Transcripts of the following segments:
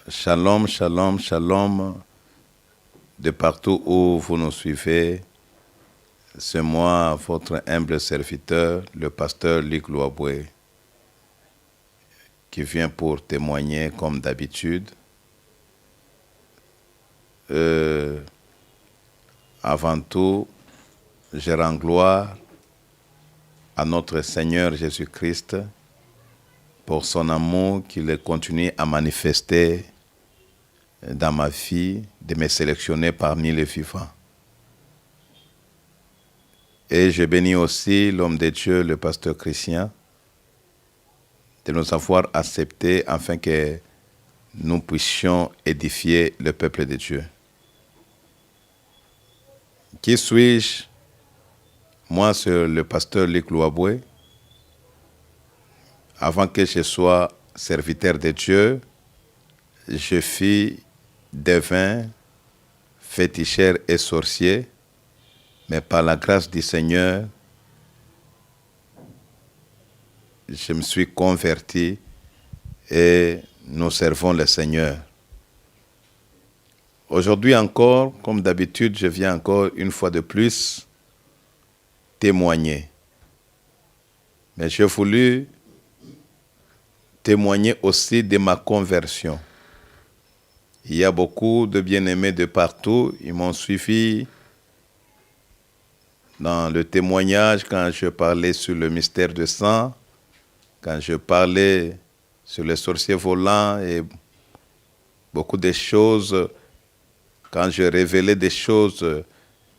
Shalom, shalom, shalom, de partout où vous nous suivez. C'est moi, votre humble serviteur, le pasteur Luc Louaboué, qui vient pour témoigner comme d'habitude. Avant tout, je rends gloire à notre Seigneur Jésus-Christ pour son amour qu'il continue à manifester dans ma vie, de me sélectionner parmi les vivants. Et je bénis aussi l'homme de Dieu, le pasteur Christian, de nous avoir acceptés afin que nous puissions édifier le peuple de Dieu. Qui suis-je? Moi, c'est le pasteur Luc Louaboué. Avant que je sois serviteur de Dieu, je fus devin, féticheur et sorcier, mais par la grâce du Seigneur, je me suis converti et nous servons le Seigneur. Aujourd'hui encore, comme d'habitude, je viens encore une fois de plus témoigner. Mais j'ai voulu témoigner aussi de ma conversion. Il y a beaucoup de bien-aimés de partout. Ils m'ont suivi dans le témoignage quand je parlais sur le mystère de sang, quand je parlais sur les sorciers volants et beaucoup de choses, quand je révélais des choses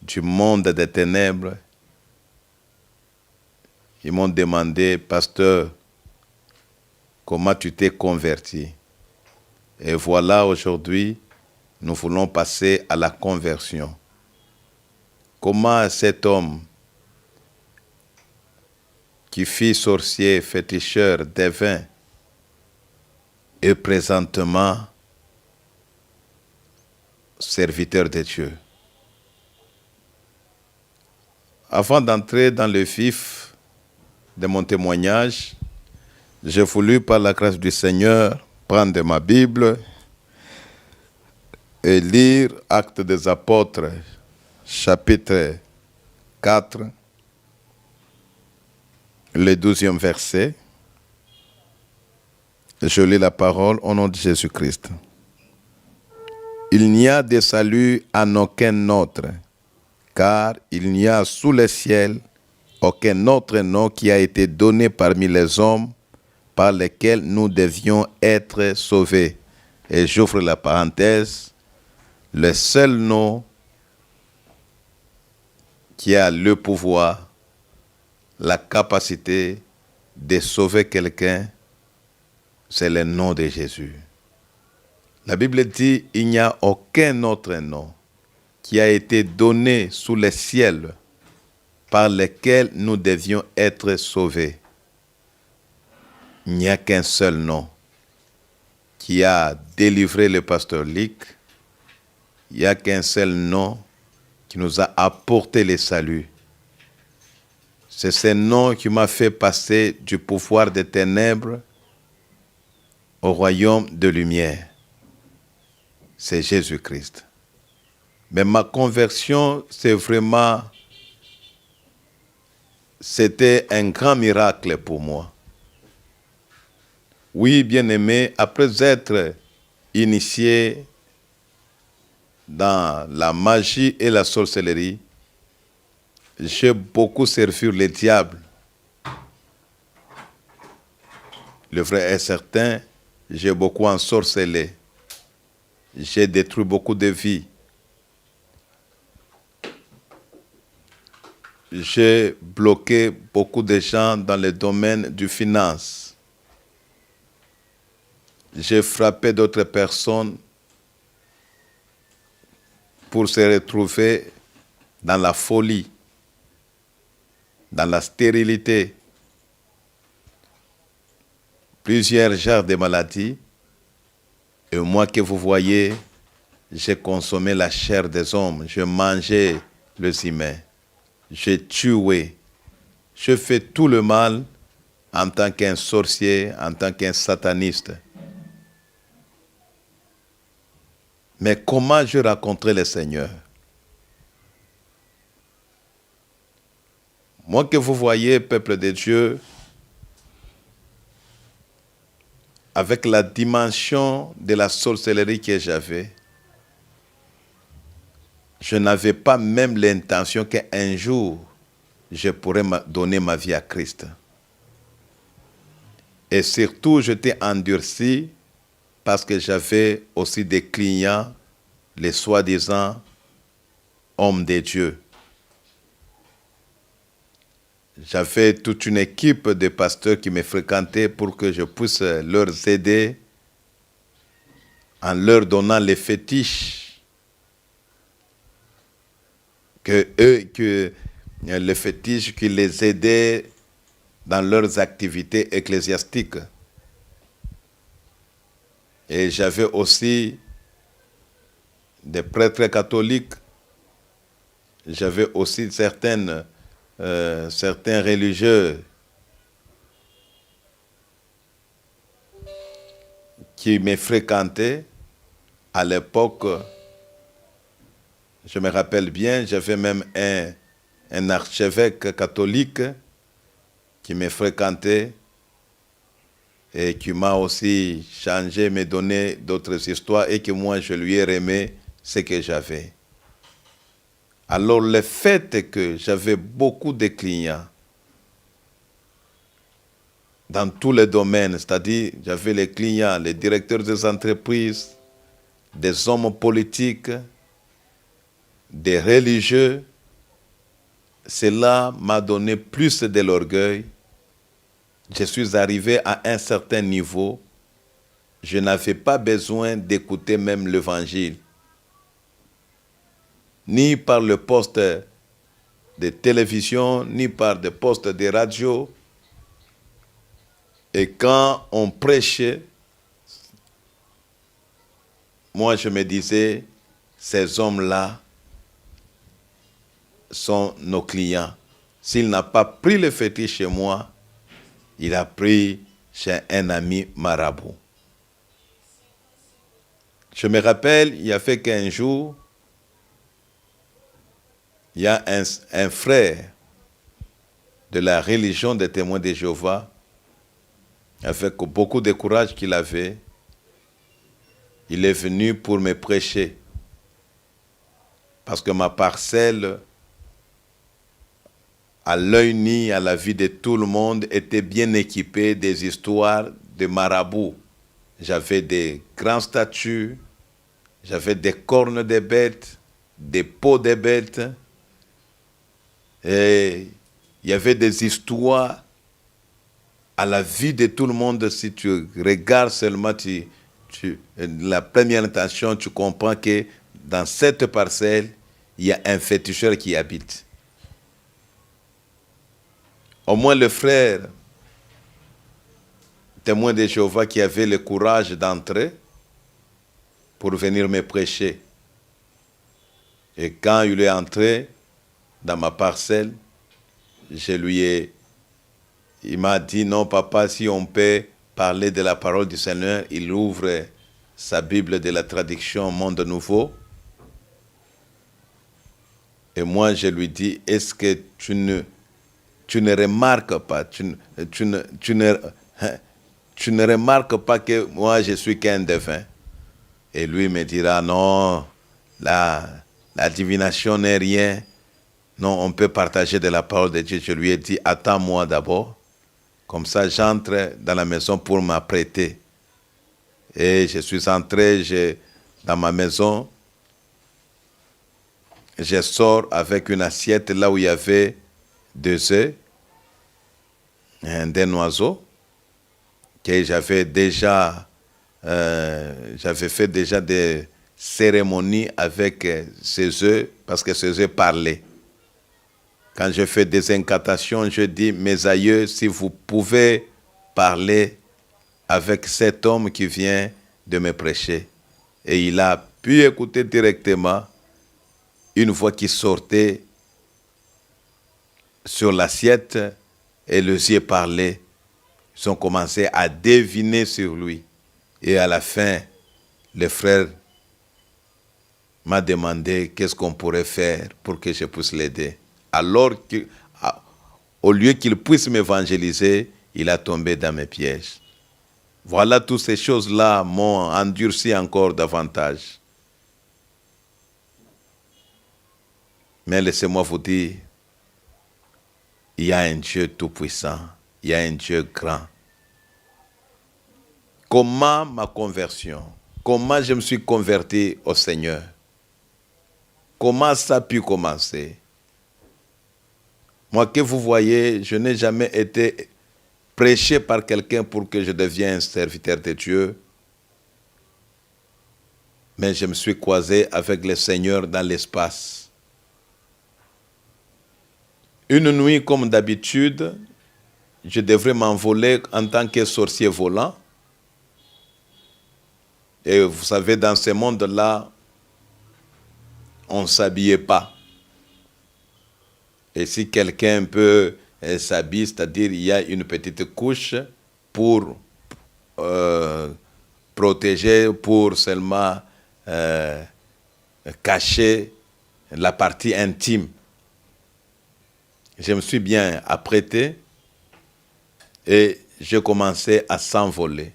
du monde des ténèbres. Ils m'ont demandé, pasteur, comment tu t'es converti? Et voilà, aujourd'hui, nous voulons passer à la conversion. Comment cet homme qui fut sorcier, féticheur, devin, est présentement serviteur de Dieu. Avant d'entrer dans le vif de mon témoignage, j'ai voulu, par la grâce du Seigneur, prendre ma Bible et lire Actes des Apôtres, chapitre 4, le 12e verset. Je lis la parole au nom de Jésus-Christ. Il n'y a de salut en aucun autre, car il n'y a sous le ciel aucun autre nom qui a été donné parmi les hommes par lesquels nous devions être sauvés. Et j'ouvre la parenthèse, le seul nom qui a le pouvoir, la capacité de sauver quelqu'un, c'est le nom de Jésus. La Bible dit, il n'y a aucun autre nom qui a été donné sous le ciel par lequel nous devions être sauvés. Il n'y a qu'un seul nom qui a délivré le pasteur Luc. Il n'y a qu'un seul nom qui nous a apporté le salut. C'est ce nom qui m'a fait passer du pouvoir des ténèbres au royaume de lumière. C'est Jésus-Christ. Mais ma conversion, c'était un grand miracle pour moi. Oui, bien-aimé, après être initié dans la magie et la sorcellerie, j'ai beaucoup servi le diable. Le vrai est certain, j'ai beaucoup ensorcelé. J'ai détruit beaucoup de vies. J'ai bloqué beaucoup de gens dans le domaine du finance. J'ai frappé d'autres personnes pour se retrouver dans la folie, dans la stérilité, plusieurs genres de maladies. Et moi que vous voyez, j'ai consommé la chair des hommes, je mangeais les humains, j'ai tué, je fais tout le mal en tant qu'un sorcier, en tant qu'un sataniste. Mais comment je rencontrais le Seigneur? Moi que vous voyez, peuple de Dieu, avec la dimension de la sorcellerie que j'avais, je n'avais pas même l'intention qu'un jour, je pourrais donner ma vie à Christ. Et surtout, j'étais endurci parce que j'avais aussi des clients, les soi-disant hommes de Dieu. J'avais toute une équipe de pasteurs qui me fréquentaient pour que je puisse leur aider en leur donnant les fétiches les fétiches qui les aidaient dans leurs activités ecclésiastiques. Et j'avais aussi des prêtres catholiques. J'avais aussi certains religieux qui me fréquentaient. À l'époque, je me rappelle bien, j'avais même un archevêque catholique qui me fréquentait et qui m'a aussi changé, me donné d'autres histoires et que moi je lui ai remis ce que j'avais. Alors le fait que j'avais beaucoup de clients dans tous les domaines, c'est-à-dire j'avais les clients, les directeurs des entreprises, des hommes politiques, des religieux, cela m'a donné plus de l'orgueil. Je suis arrivé à un certain niveau. Je n'avais pas besoin d'écouter même l'évangile. Ni par le poste de télévision, ni par le poste de radio. Et quand on prêchait, moi je me disais, ces hommes-là sont nos clients. S'il n'a pas pris le fétiche chez moi, il a pris chez un ami marabout. Je me rappelle, il y a fait qu'un jour, il y a un frère de la religion des témoins de Jéhovah, avec beaucoup de courage qu'il avait, il est venu pour me prêcher. Parce que ma parcelle, à l'œil nu, à la vue de tout le monde, était bien équipée des histoires de marabouts. J'avais des grandes statues, j'avais des cornes de bêtes, des peaux de bêtes, et il y avait des histoires à la vue de tout le monde. Si tu regardes seulement, la première intention, tu comprends que dans cette parcelle, il y a un féticheur qui habite. Au moins le frère témoin de Jéhovah qui avait le courage d'entrer pour venir me prêcher. Et quand il est entré dans ma parcelle, il m'a dit, non papa, si on peut parler de la parole du Seigneur, il ouvre sa Bible de la traduction Monde Nouveau. Et moi je lui dis, est-ce que tu ne remarques pas, tu ne remarques pas que moi je suis qu'un devin? Et lui me dira, non, la divination n'est rien. Non, on peut partager de la parole de Dieu. Je lui ai dit, attends-moi d'abord. Comme ça, j'entre dans la maison pour m'apprêter. Et je suis entré dans ma maison. Je sors avec une assiette là où il y avait 2 œufs, d'un oiseau, que j'avais fait déjà des cérémonies avec ces œufs, parce que ces œufs parlaient. Quand je fais des incantations, je dis, mes aïeux, si vous pouvez parler avec cet homme qui vient de me prêcher. Et il a pu écouter directement une voix qui sortait sur l'assiette et les yeux parlaient. Ils ont commencé à deviner sur lui. Et à la fin, le frère m'a demandé qu'est-ce qu'on pourrait faire pour que je puisse l'aider. Alors qu'au lieu qu'il puisse m'évangéliser, il a tombé dans mes pièges. Voilà, toutes ces choses-là m'ont endurci encore davantage. Mais laissez-moi vous dire, il y a un Dieu tout-puissant, il y a un Dieu grand. Comment ma conversion, comment je me suis converti au Seigneur, comment ça a pu commencer? Moi que vous voyez, je n'ai jamais été prêché par quelqu'un pour que je devienne un serviteur de Dieu. Mais je me suis croisé avec le Seigneur dans l'espace. Une nuit, comme d'habitude, je devrais m'envoler en tant que sorcier volant. Et vous savez, dans ce monde-là, on ne s'habillait pas. Et si quelqu'un peut s'habiller, c'est-à-dire il y a une petite couche pour protéger, pour seulement cacher la partie intime. Je me suis bien apprêté et je commençais à s'envoler.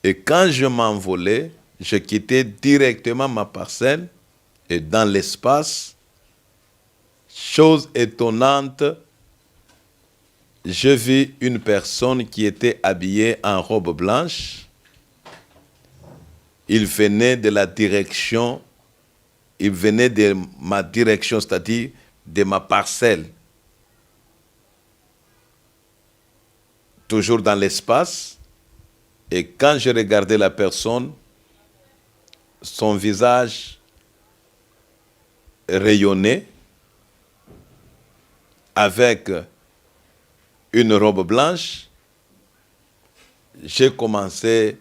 Et quand je m'envolais, je quittais directement ma parcelle et dans l'espace, chose étonnante, je vis une personne qui était habillée en robe blanche. Il venait de ma direction, c'est-à-dire de ma parcelle. Toujours dans l'espace. Et quand je regardais la personne, son visage rayonnait avec une robe blanche. J'ai commencé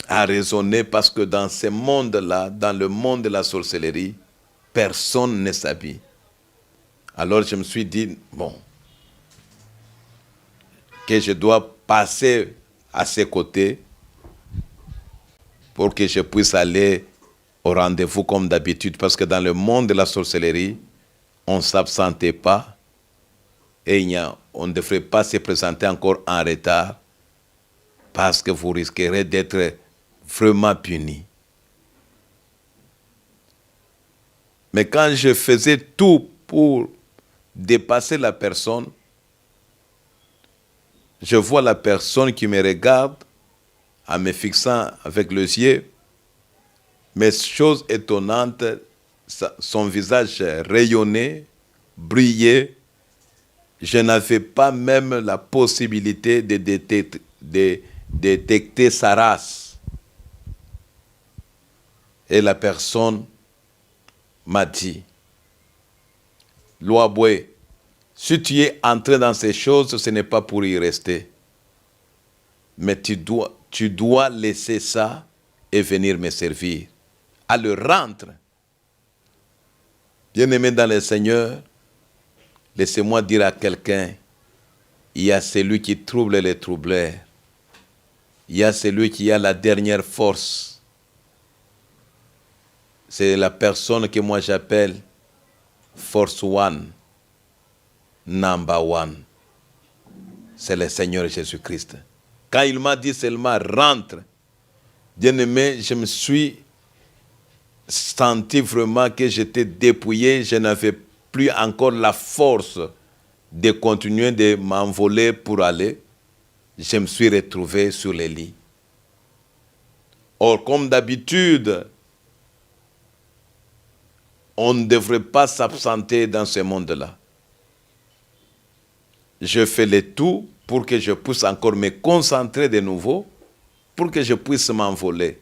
à raisonner parce que dans ce monde-là, dans le monde de la sorcellerie, personne ne s'habille. Alors je me suis dit, bon, que je dois passer à ses côtés pour que je puisse aller au rendez-vous comme d'habitude. Parce que dans le monde de la sorcellerie, on ne s'absentait pas et on ne devrait pas se présenter encore en retard parce que vous risquerez d'être vraiment puni. Mais quand je faisais tout pour dépasser la personne, je vois la personne qui me regarde en me fixant avec les yeux, mais chose étonnante, son visage rayonnait, brillait. Je n'avais pas même la possibilité de détecter sa race. Et la personne m'a dit, Loaboué, si tu es entré dans ces choses, ce n'est pas pour y rester. Mais tu dois laisser ça et venir me servir. Alors rentre. Bien-aimé dans le Seigneur, laissez-moi dire à quelqu'un, il y a celui qui trouble les troubleurs. Il y a celui qui a la dernière force. C'est la personne que moi j'appelle Force One, Number One. C'est le Seigneur Jésus-Christ. Quand il m'a dit seulement rentre, bien-aimé, je me suis senti vraiment que j'étais dépouillé. Je n'avais plus encore la force de continuer de m'envoler pour aller. Je me suis retrouvé sur le lit. Or, comme d'habitude, on ne devrait pas s'absenter dans ce monde-là. Je fais le tout pour que je puisse encore me concentrer de nouveau, pour que je puisse m'envoler.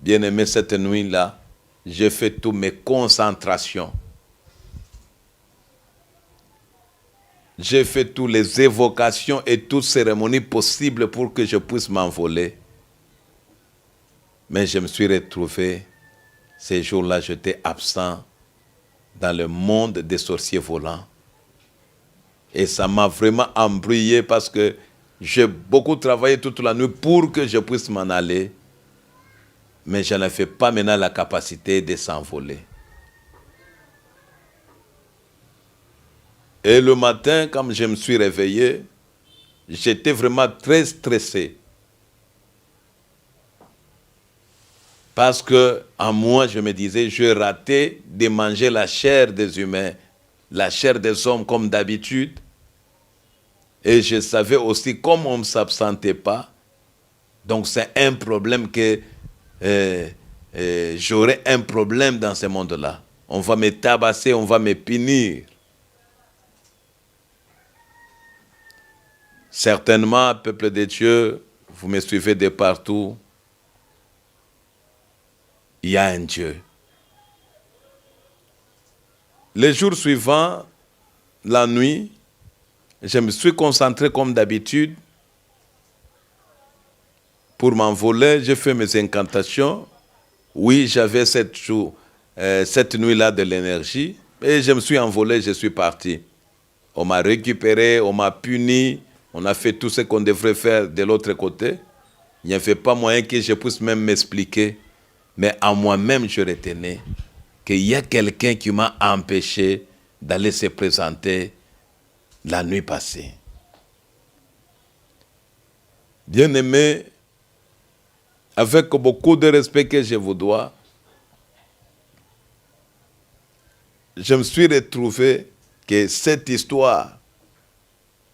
Bien-aimé, cette nuit-là, j'ai fait toutes mes concentrations. J'ai fait toutes les évocations et toutes cérémonies possibles pour que je puisse m'envoler. Mais je me suis retrouvé, ces jours-là, j'étais absent dans le monde des sorciers volants. Et ça m'a vraiment embrouillé parce que j'ai beaucoup travaillé toute la nuit pour que je puisse m'en aller. mais je n'avais pas maintenant la capacité de s'envoler. Et le matin, quand je me suis réveillé, j'étais vraiment très stressé. Parce que en moi, je me disais, je ratais de manger la chair des humains, la chair des hommes comme d'habitude. Et je savais aussi, comme on ne s'absentait pas, donc c'est un problème que j'aurais un problème dans ce monde-là. On va me tabasser, on va me punir. Certainement, peuple de Dieu, vous me suivez de partout. Il y a un Dieu. Les jours suivants, la nuit, je me suis concentré comme d'habitude pour m'envoler. J'ai fait mes incantations. Oui, j'avais cette nuit-là de l'énergie. Et je me suis envolé, je suis parti. On m'a récupéré, on m'a puni. On a fait tout ce qu'on devrait faire de l'autre côté. Il n'y avait pas moyen que je puisse même m'expliquer. Mais à moi-même, je retenais qu'il y a quelqu'un qui m'a empêché d'aller se présenter la nuit passée. Bien-aimé, avec beaucoup de respect que je vous dois, je me suis retrouvé que cette histoire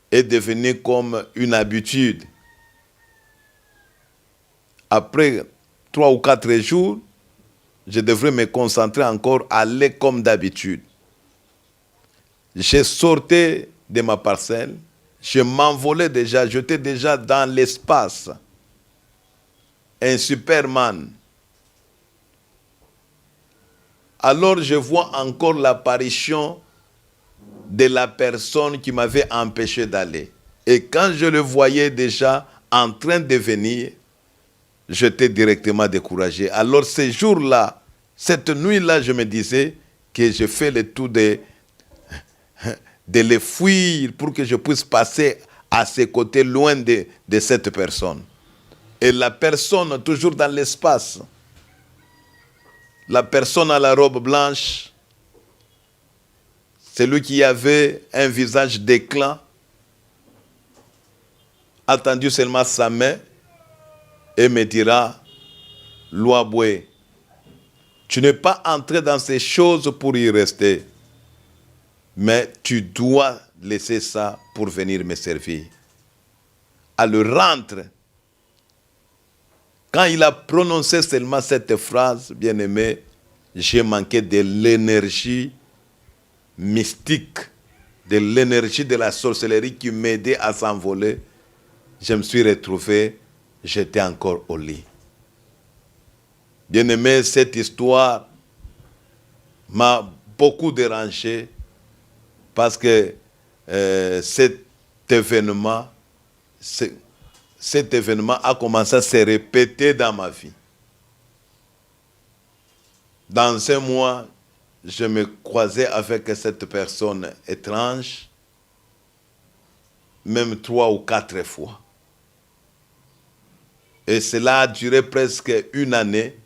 est devenue comme une habitude. Après 3 ou 4 jours, je devrais me concentrer encore, aller comme d'habitude. Je sortais de ma parcelle, je m'envolais déjà, j'étais déjà dans l'espace. Un Superman. Alors je vois encore l'apparition de la personne qui m'avait empêché d'aller. Et quand je le voyais déjà en train de venir, j'étais directement découragé. Alors ces jours-là, cette nuit-là, je me disais que je fais le tout de les fuir pour que je puisse passer à ses côtés, loin de cette personne. Et la personne, toujours dans l'espace, la personne à la robe blanche, celui qui avait un visage d'éclat, a tendu seulement sa main et me dira, Louaboué, tu n'es pas entré dans ces choses pour y rester, mais tu dois laisser ça pour venir me servir. Alors rentre. Quand il a prononcé seulement cette phrase, bien-aimé, j'ai manqué de l'énergie mystique, de l'énergie de la sorcellerie qui m'aidait à s'envoler. Je me suis retrouvé, j'étais encore au lit. Bien-aimé, cette histoire m'a beaucoup dérangé parce que cet événement a commencé à se répéter dans ma vie. Dans ce mois, je me croisais avec cette personne étrange, même 3 ou 4 fois. Et cela a duré presque 1 année.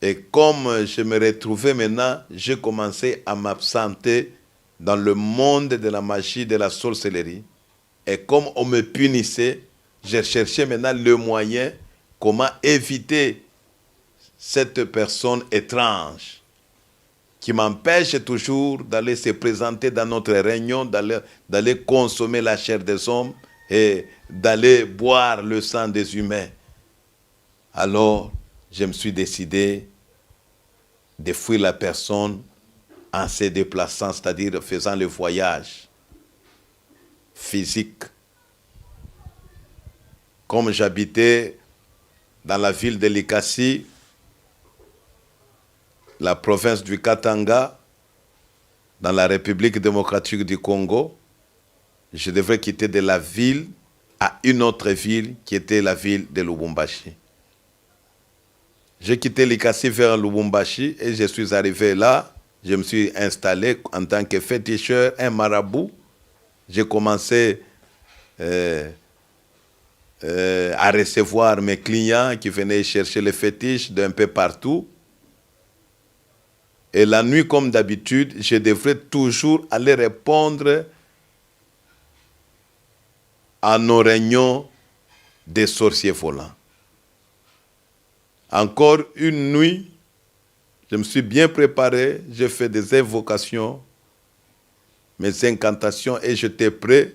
Et comme je me retrouvais maintenant, j'ai commencé à m'absenter dans le monde de la magie, de la sorcellerie. Et comme on me punissait, j'ai cherché maintenant le moyen comment éviter cette personne étrange qui m'empêche toujours d'aller se présenter dans notre réunion, d'aller consommer la chair des hommes et d'aller boire le sang des humains. Alors, je me suis décidé de fuir la personne en se déplaçant, c'est-à-dire faisant le voyage physique. Comme j'habitais dans la ville de Likasi, la province du Katanga, dans la République démocratique du Congo, je devrais quitter de la ville à une autre ville qui était la ville de Lubumbashi. J'ai quitté Likasi vers Lubumbashi et je suis arrivé là. Je me suis installé en tant que féticheur, un marabout. J'ai commencé à recevoir mes clients qui venaient chercher les fétiches d'un peu partout. Et la nuit, comme d'habitude, je devrais toujours aller répondre à nos réunions des sorciers volants. Encore une nuit, je me suis bien préparé, j'ai fait des invocations, mes incantations et j'étais prêt.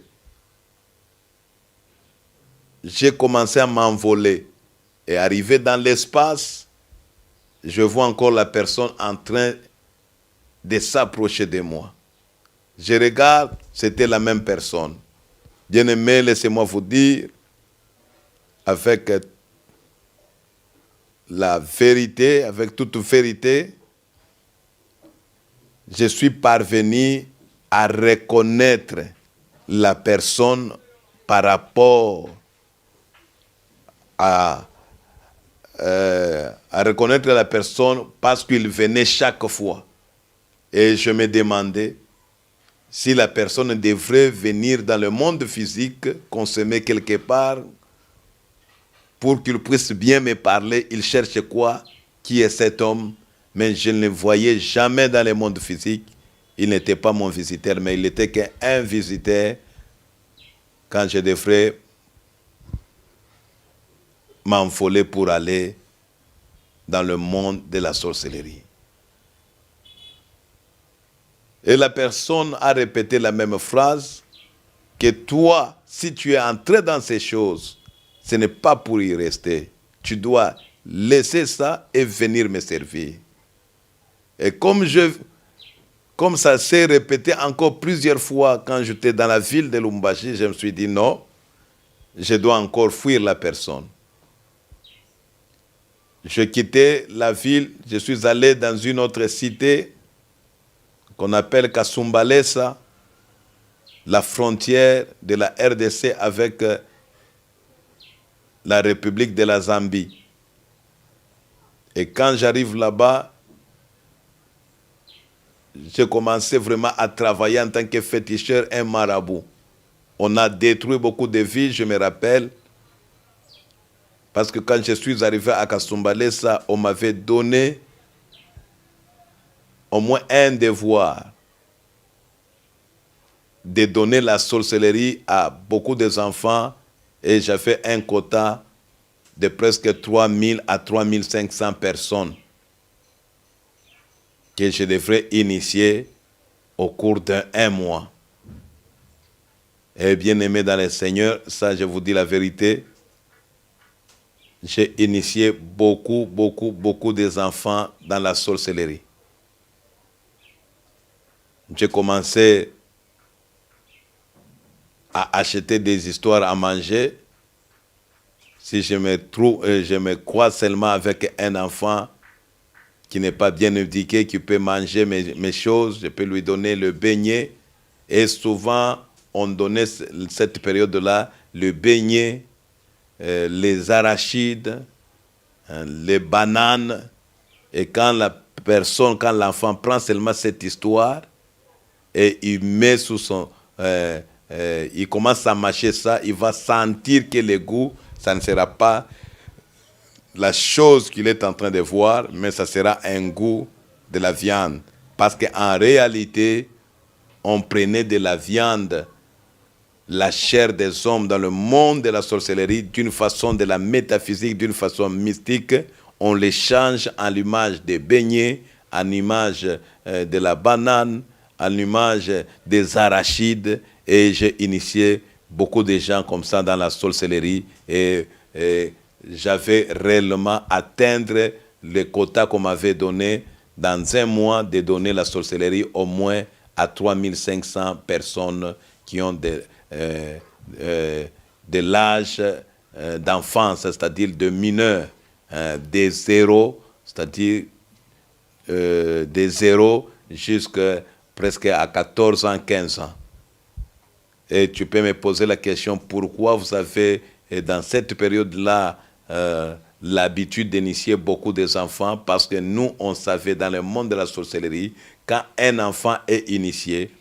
J'ai commencé à m'envoler et arrivé dans l'espace, je vois encore la personne en train de s'approcher de moi. Je regarde, c'était la même personne. Bien-aimés, laissez-moi vous dire, avec la vérité, avec toute vérité, je suis parvenu à reconnaître la personne par rapport à reconnaître la personne parce qu'il venait chaque fois. Et je me demandais si la personne devrait venir dans le monde physique, consommer quelque part, pour qu'il puisse bien me parler. Il cherche quoi? Qui est cet homme? Mais je ne le voyais jamais dans le monde physique. Il n'était pas mon visiteur, mais il n'était qu'un visiteur quand je devrais m'envoler pour aller dans le monde de la sorcellerie. Et la personne a répété la même phrase, que toi, si tu es entré dans ces choses, ce n'est pas pour y rester. Tu dois laisser ça et venir me servir. Et comme ça s'est répété encore plusieurs fois quand j'étais dans la ville de Lubumbashi, je me suis dit non, je dois encore fuir la personne. Je quittais la ville, je suis allé dans une autre cité qu'on appelle Kasumbalesa, la frontière de la RDC avec la République de la Zambie. Et quand j'arrive là-bas, j'ai commencé vraiment à travailler en tant que féticheur et marabout. On a détruit beaucoup de vies, je me rappelle, parce que quand je suis arrivé à Kasumbalesa, on m'avait donné au moins un devoir, de donner la sorcellerie à beaucoup d'enfants, et j'avais un quota de presque 3000 à 3500 personnes que je devrais initier au cours d'un mois. Et bien aimé dans le Seigneur, ça je vous dis la vérité, j'ai initié beaucoup des enfants dans la sorcellerie. J'ai commencé à acheter des histoires à manger. Si je me croise seulement avec un enfant qui n'est pas bien éduqué, qui peut manger mes choses, je peux lui donner le beignet. Et souvent, on donnait cette période-là le beignet, les arachides, les bananes. Et quand l'enfant prend seulement cette histoire et il met sous son... il commence à mâcher ça, il va sentir que le goût, ça ne sera pas la chose qu'il est en train de voir, mais ça sera un goût de la viande. Parce qu'en réalité, on prenait de la viande, la chair des hommes dans le monde de la sorcellerie, d'une façon de la métaphysique, d'une façon mystique. On les change en l'image des beignets, en l'image de la banane, en l'image des arachides. Et j'ai initié beaucoup de gens comme ça dans la sorcellerie. Et j'avais réellement atteindre le quota qu'on m'avait donné dans un mois de donner la sorcellerie au moins à 3500 personnes qui ont de l'âge d'enfance, c'est-à-dire de mineurs, des zéros, c'est-à-dire des zéros jusqu'à presque à 14 ans, 15 ans. Et tu peux me poser la question, pourquoi vous avez, dans cette période-là, l'habitude d'initier beaucoup des enfants? Parce que nous, on savait dans le monde de la sorcellerie, quand un enfant est initié,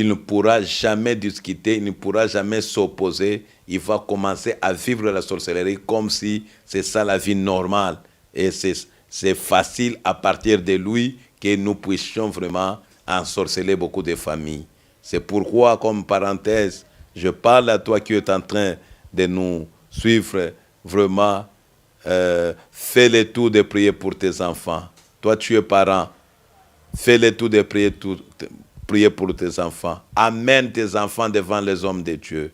il ne pourra jamais discuter, il ne pourra jamais s'opposer. Il va commencer à vivre la sorcellerie comme si c'est ça la vie normale. Et c'est facile à partir de lui que nous puissions vraiment ensorceler beaucoup de familles. C'est pourquoi, comme parenthèse, je parle à toi qui es en train de nous suivre vraiment. Fais le tout de prier pour tes enfants. Toi, tu es parent. Fais le tout de prier pour tes enfants. Amène tes enfants devant les hommes de Dieu.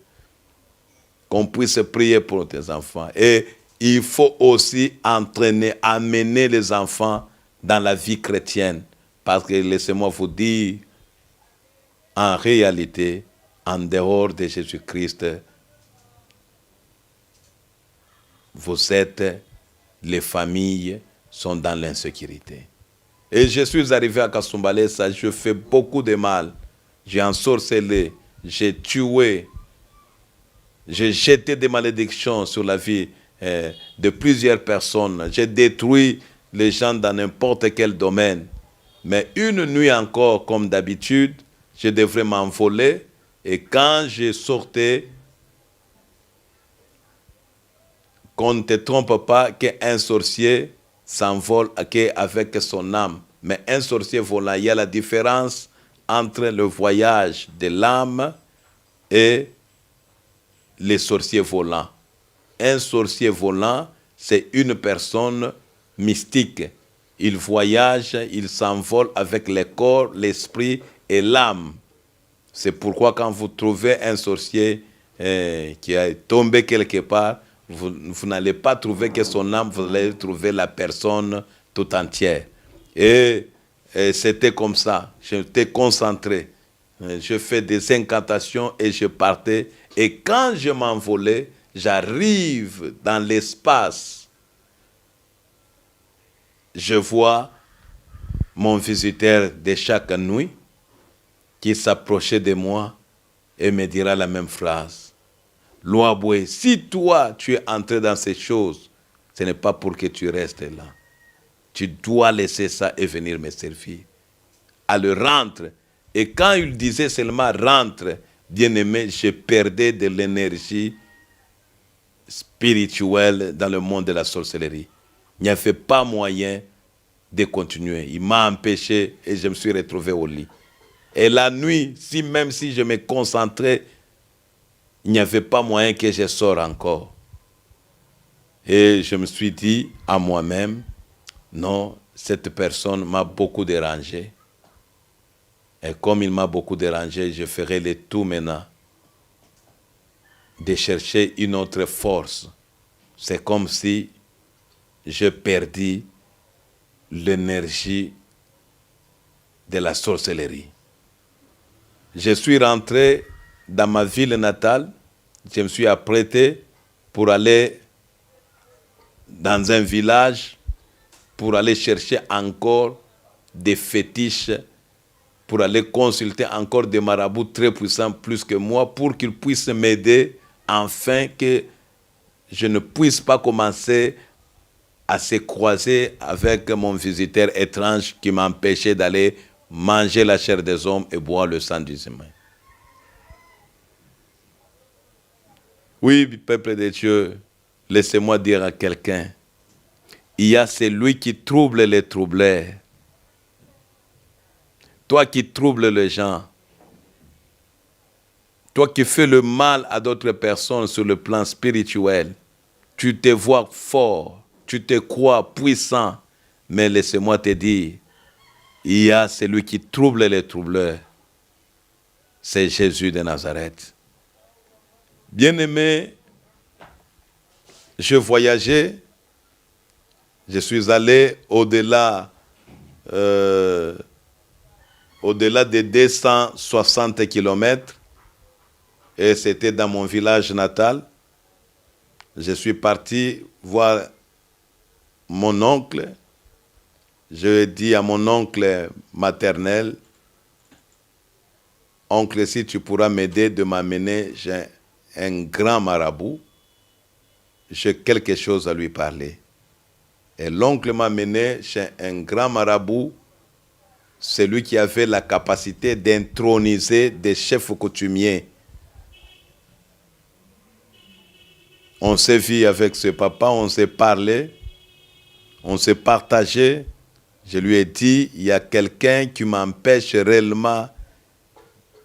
Qu'on puisse prier pour tes enfants. Et il faut aussi amener les enfants dans la vie chrétienne. Parce que laissez-moi vous dire, en réalité, en dehors de Jésus-Christ, vous êtes, les familles sont dans l'insécurité. Et je suis arrivé à Kasumbalesa, je fais beaucoup de mal. J'ai ensorcelé, j'ai tué, j'ai jeté des malédictions sur la vie de plusieurs personnes. J'ai détruit les gens dans n'importe quel domaine. Mais une nuit encore, comme d'habitude, je devrais m'envoler. Et quand je sortais, qu'on ne te trompe pas qu'un sorcier s'envole avec son âme. Mais un sorcier volant, il y a la différence entre le voyage de l'âme et les sorciers volants. Un sorcier volant, c'est une personne mystique. Il voyage, il s'envole avec le corps, l'esprit et l'âme. C'est pourquoi quand vous trouvez un sorcier qui est tombé quelque part, vous n'allez pas trouver que son âme, vous allez trouver la personne tout entière. Et c'était comme ça. J'étais concentré. Je fais des incantations et je partais. Et quand je m'envolais, j'arrive dans l'espace. Je vois mon visiteur de chaque nuit qui s'approchait de moi et me dira la même phrase. Louaboué, si toi tu es entré dans ces choses, ce n'est pas pour que tu restes là. Tu dois laisser ça et venir me servir. Allez, rentre. Et quand il disait seulement rentre, bien-aimé, je perdais de l'énergie spirituelle dans le monde de la sorcellerie. Il n'y avait pas moyen de continuer. Il m'a empêché et je me suis retrouvé au lit. Et la nuit, même si je me concentrais, il n'y avait pas moyen que je sorte encore. Et je me suis dit à moi-même, non, cette personne m'a beaucoup dérangé. Et comme il m'a beaucoup dérangé, je ferai le tout maintenant de chercher une autre force. C'est comme si je perdis l'énergie de la sorcellerie. Je suis rentré dans ma ville natale, je me suis apprêté pour aller dans un village, pour aller chercher encore des fétiches, pour aller consulter encore des marabouts très puissants plus que moi, pour qu'ils puissent m'aider, afin que je ne puisse pas commencer à se croiser avec mon visiteur étrange qui m'empêchait d'aller manger la chair des hommes et boire le sang des humains. Oui, peuple de Dieu, laissez-moi dire à quelqu'un, il y a celui qui trouble les troublés. Toi qui troubles les gens, toi qui fais le mal à d'autres personnes sur le plan spirituel, tu te vois fort, tu te crois puissant, mais laissez-moi te dire, il y a celui qui trouble les troubleurs. C'est Jésus de Nazareth. Bien-aimé, je voyageais, je suis allé au-delà de 260 kilomètres, et c'était dans mon village natal. Je suis parti voir mon oncle. Je dis à mon oncle maternel, oncle, si tu pourras m'aider de m'amener, j'ai un grand marabout, j'ai quelque chose à lui parler. Et l'oncle m'a mené chez un grand marabout c'est lui qui avait la capacité d'introniser des chefs coutumiers. On s'est vu avec ce papa, on s'est parlé, on s'est partagé. Je lui ai dit, il y a quelqu'un qui m'empêche réellement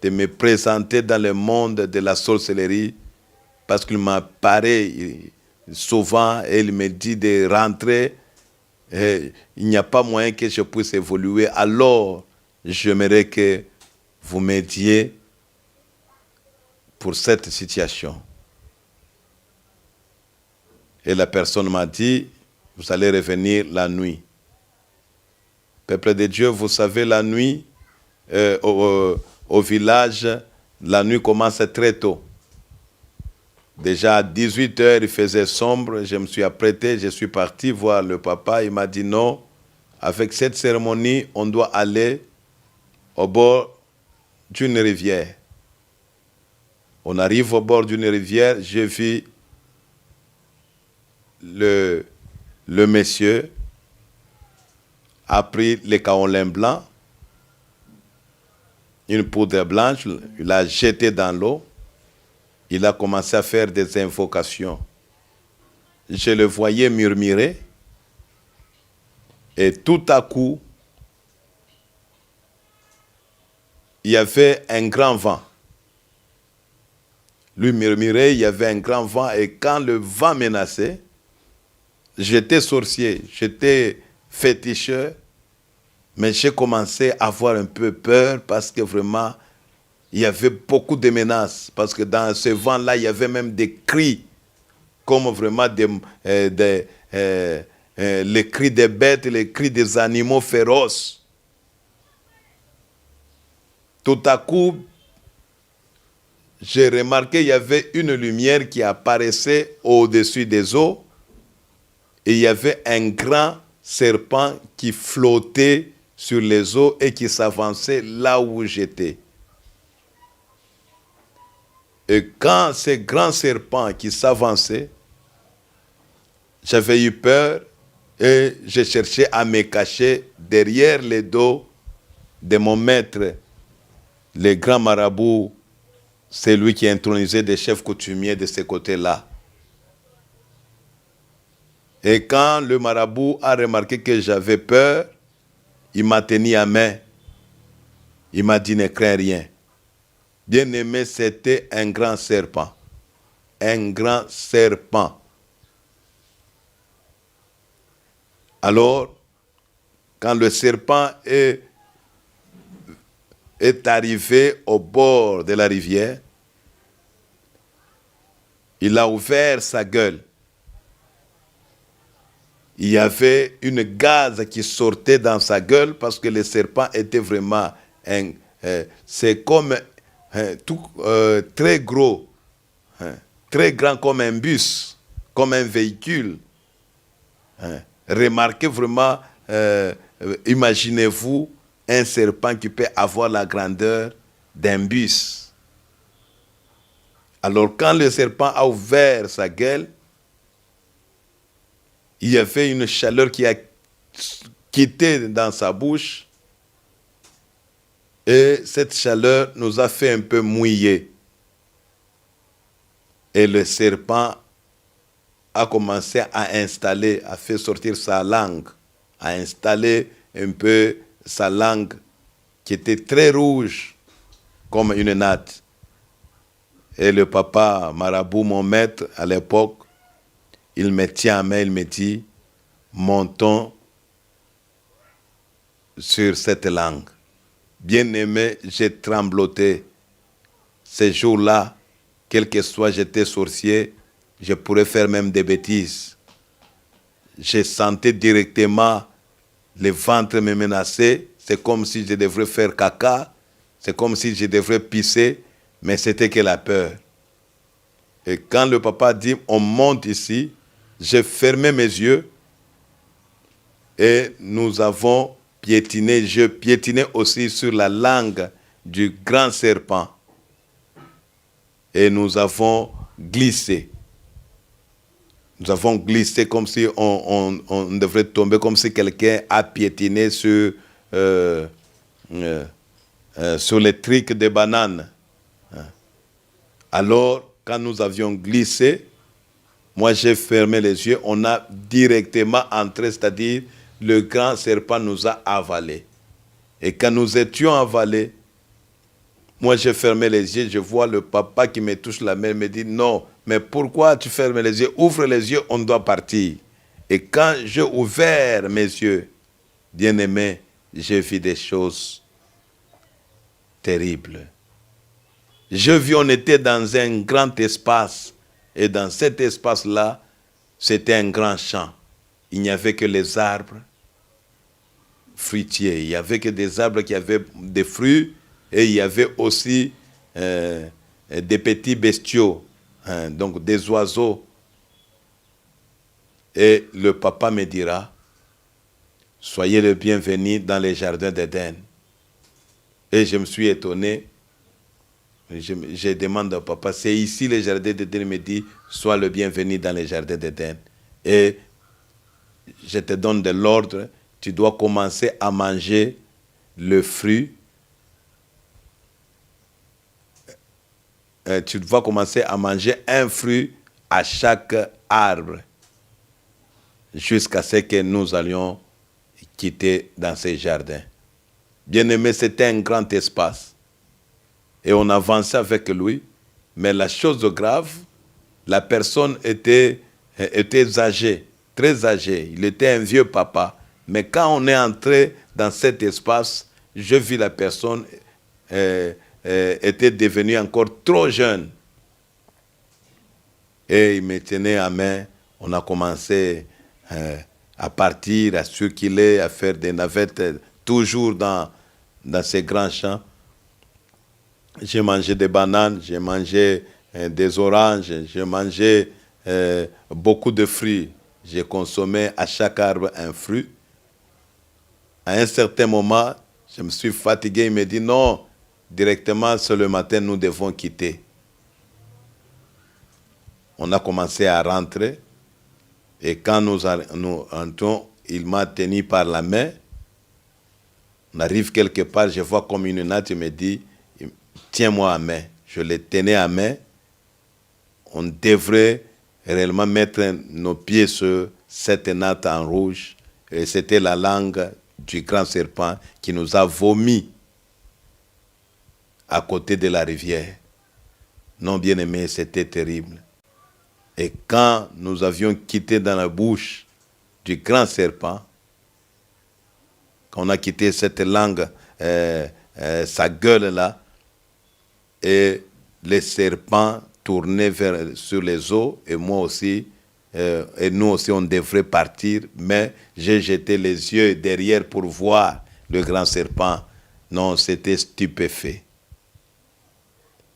de me présenter dans le monde de la sorcellerie parce qu'il m'apparaît souvent et il me dit de rentrer. Et il n'y a pas moyen que je puisse évoluer. Alors, j'aimerais que vous m'aidiez pour cette situation. Et la personne m'a dit, vous allez revenir la nuit. Peuple de Dieu, vous savez, la nuit, au village, la nuit commence très tôt. Déjà à 18h, il faisait sombre, je me suis apprêté, je suis parti voir le papa. Il m'a dit non, avec cette cérémonie, on doit aller au bord d'une rivière. On arrive au bord d'une rivière, j'ai vu le monsieur a pris les kaolins blancs, une poudre blanche, il l'a jeté dans l'eau. Il a commencé à faire des invocations. Je le voyais murmurer. Et tout à coup, il y avait un grand vent. Lui murmurait, il y avait un grand vent. Et quand le vent menaçait, j'étais sorcier, j'étais féticheur. Mais j'ai commencé à avoir un peu peur parce que vraiment, il y avait beaucoup de menaces. Parce que dans ce vent-là, il y avait même des cris, comme vraiment les cris des bêtes, les cris des animaux féroces. Tout à coup, j'ai remarqué qu'il y avait une lumière qui apparaissait au-dessus des eaux. Et il y avait un grand serpent qui flottait sur les eaux et qui s'avançait là où j'étais. Et quand ce grand serpent qui s'avançait, j'avais eu peur et je cherchais à me cacher derrière le dos de mon maître, le grand marabout, c'est lui qui a intronisé des chefs coutumiers de ce côté-là. Et quand le marabout a remarqué que j'avais peur, il m'a tenu à main. Il m'a dit, ne crains rien. Bien-aimé, c'était un grand serpent. Un grand serpent. Alors, quand le serpent est arrivé au bord de la rivière, il a ouvert sa gueule. Il y avait une gaz qui sortait dans sa gueule parce que le serpent était vraiment c'est comme très gros, très grand comme un bus, comme un véhicule. Remarquez vraiment, imaginez-vous un serpent qui peut avoir la grandeur d'un bus. Alors quand le serpent a ouvert sa gueule, il y avait une chaleur qui a quitté dans sa bouche et cette chaleur nous a fait un peu mouiller. Et le serpent a commencé à installer, a fait sortir sa langue, a installé un peu sa langue qui était très rouge comme une natte. Et le papa marabout, mon maître à l'époque, il me tient à main, il me dit, montons sur cette langue. Bien-aimé, j'ai trembloté. Ces jours-là, quel que soit j'étais sorcier, je pourrais faire même des bêtises. Je sentais directement le ventre me menacer. C'est comme si je devrais faire caca. C'est comme si je devrais pisser. Mais c'était que la peur. Et quand le papa dit, on monte ici, j'ai fermé mes yeux et nous avons piétiné. Je piétinais aussi sur la langue du grand serpent. Et nous avons glissé. Nous avons glissé comme si on devrait tomber, comme si quelqu'un a piétiné sur sur les triques de bananes. Alors, quand nous avions glissé, moi j'ai fermé les yeux, on a directement entré, c'est-à-dire le grand serpent nous a avalés. Et quand nous étions avalés, moi j'ai fermé les yeux, je vois le papa qui me touche la main, il me dit non, mais pourquoi tu fermes les yeux? Ouvre les yeux, on doit partir. Et quand j'ai ouvert mes yeux, bien aimé, j'ai vu des choses terribles. Je vis, on était dans un grand espace. Et dans cet espace-là, c'était un grand champ. Il n'y avait que les arbres fruitiers. Il n'y avait que des arbres qui avaient des fruits. Et il y avait aussi des petits bestiaux, donc des oiseaux. Et le papa me dira, soyez le bienvenu dans les jardins d'Éden. Et je me suis étonné. Je demande au papa, c'est ici les jardins d'Éden? Il me dit, sois le bienvenu dans les jardins d'Éden. Et je te donne de l'ordre, tu dois commencer à manger le fruit. Tu dois commencer à manger un fruit à chaque arbre jusqu'à ce que nous allions quitter dans ces jardins. Bien aimé, c'était un grand espace. Et on avançait avec lui. Mais la chose grave, la personne était âgée, très âgée. Il était un vieux papa. Mais quand on est entré dans cet espace, je vis la personne était devenue encore trop jeune. Et il me tenait à main. On a commencé à partir, à circuler, à faire des navettes, toujours dans ces grands champs. J'ai mangé des bananes, j'ai mangé des oranges, j'ai mangé beaucoup de fruits. J'ai consommé à chaque arbre un fruit. À un certain moment, je me suis fatigué. Il me dit non, directement, c'est le matin, nous devons quitter. On a commencé à rentrer. Et quand nous entrons, il m'a tenu par la main. On arrive quelque part, je vois comme une natte, il me dit, tiens-moi à main. Je le tenais à main. On devrait réellement mettre nos pieds sur cette natte en rouge. Et c'était la langue du grand serpent qui nous a vomi à côté de la rivière. Non, bien aimé, c'était terrible. Et quand nous avions quitté dans la bouche du grand serpent, quand on a quitté cette langue, sa gueule là, et les serpents tournaient sur les eaux, et moi aussi, et nous aussi on devrait partir, mais j'ai jeté les yeux derrière pour voir le grand serpent. Non, c'était stupéfait.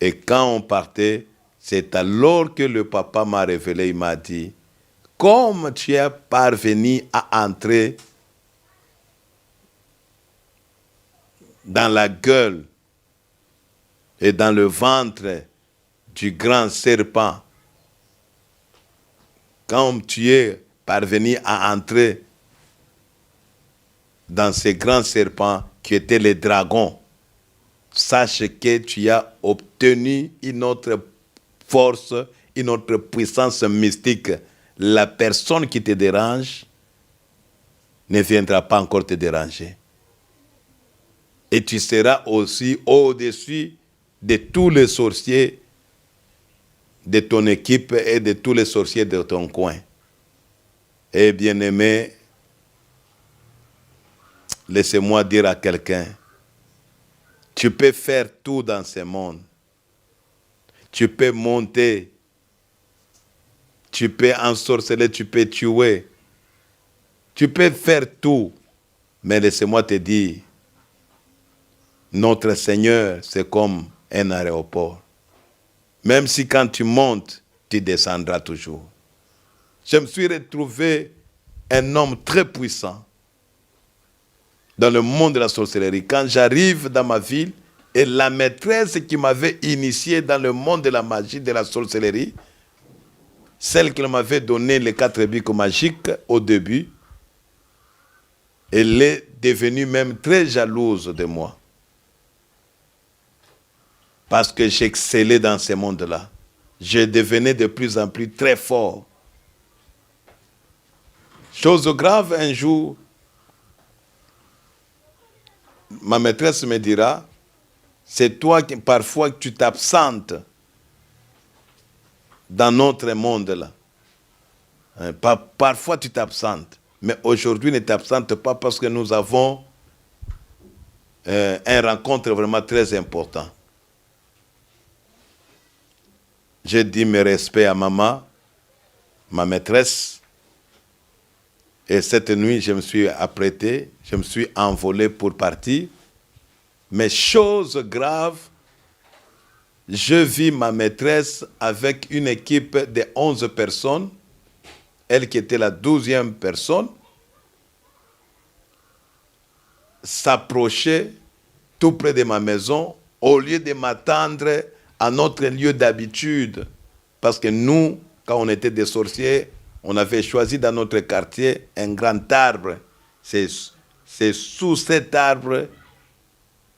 Et quand on partait, c'est alors que le papa m'a révélé, il m'a dit, comme tu es parvenu à entrer dans la gueule et dans le ventre du grand serpent, quand tu es parvenu à entrer dans ces grands serpents qui étaient les dragons, sache que tu as obtenu une autre force, une autre puissance mystique. La personne qui te dérange ne viendra pas encore te déranger. Et tu seras aussi au-dessus de tous les sorciers de ton équipe et de tous les sorciers de ton coin. Et bien-aimé, laissez-moi dire à quelqu'un, tu peux faire tout dans ce monde. Tu peux monter, tu peux ensorceler, tu peux tuer. Tu peux faire tout. Mais laissez-moi te dire, notre Seigneur, c'est comme un aéroport. Même si quand tu montes, tu descendras toujours. Je me suis retrouvé un homme très puissant dans le monde de la sorcellerie. Quand j'arrive dans ma ville, et la maîtresse qui m'avait initié dans le monde de la magie, de la sorcellerie, celle qui m'avait donné les 4 bics magiques au début, elle est devenue même très jalouse de moi. Parce que j'excellais dans ce monde-là. Je devenais de plus en plus très fort. Chose grave, un jour, ma maîtresse me dira, c'est toi qui parfois tu t'absentes dans notre monde-là. Parfois tu t'absentes. Mais aujourd'hui ne t'absente pas parce que nous avons une rencontre vraiment très importante. J'ai dit mes respects à maman, ma maîtresse. Et cette nuit, je me suis apprêté, je me suis envolé pour partir. Mais chose grave, je vis ma maîtresse avec une équipe de 11 personnes, elle qui était la 12e personne, s'approcher tout près de ma maison au lieu de m'attendre à notre lieu d'habitude. Parce que nous, quand on était des sorciers, on avait choisi dans notre quartier un grand arbre. C'est sous cet arbre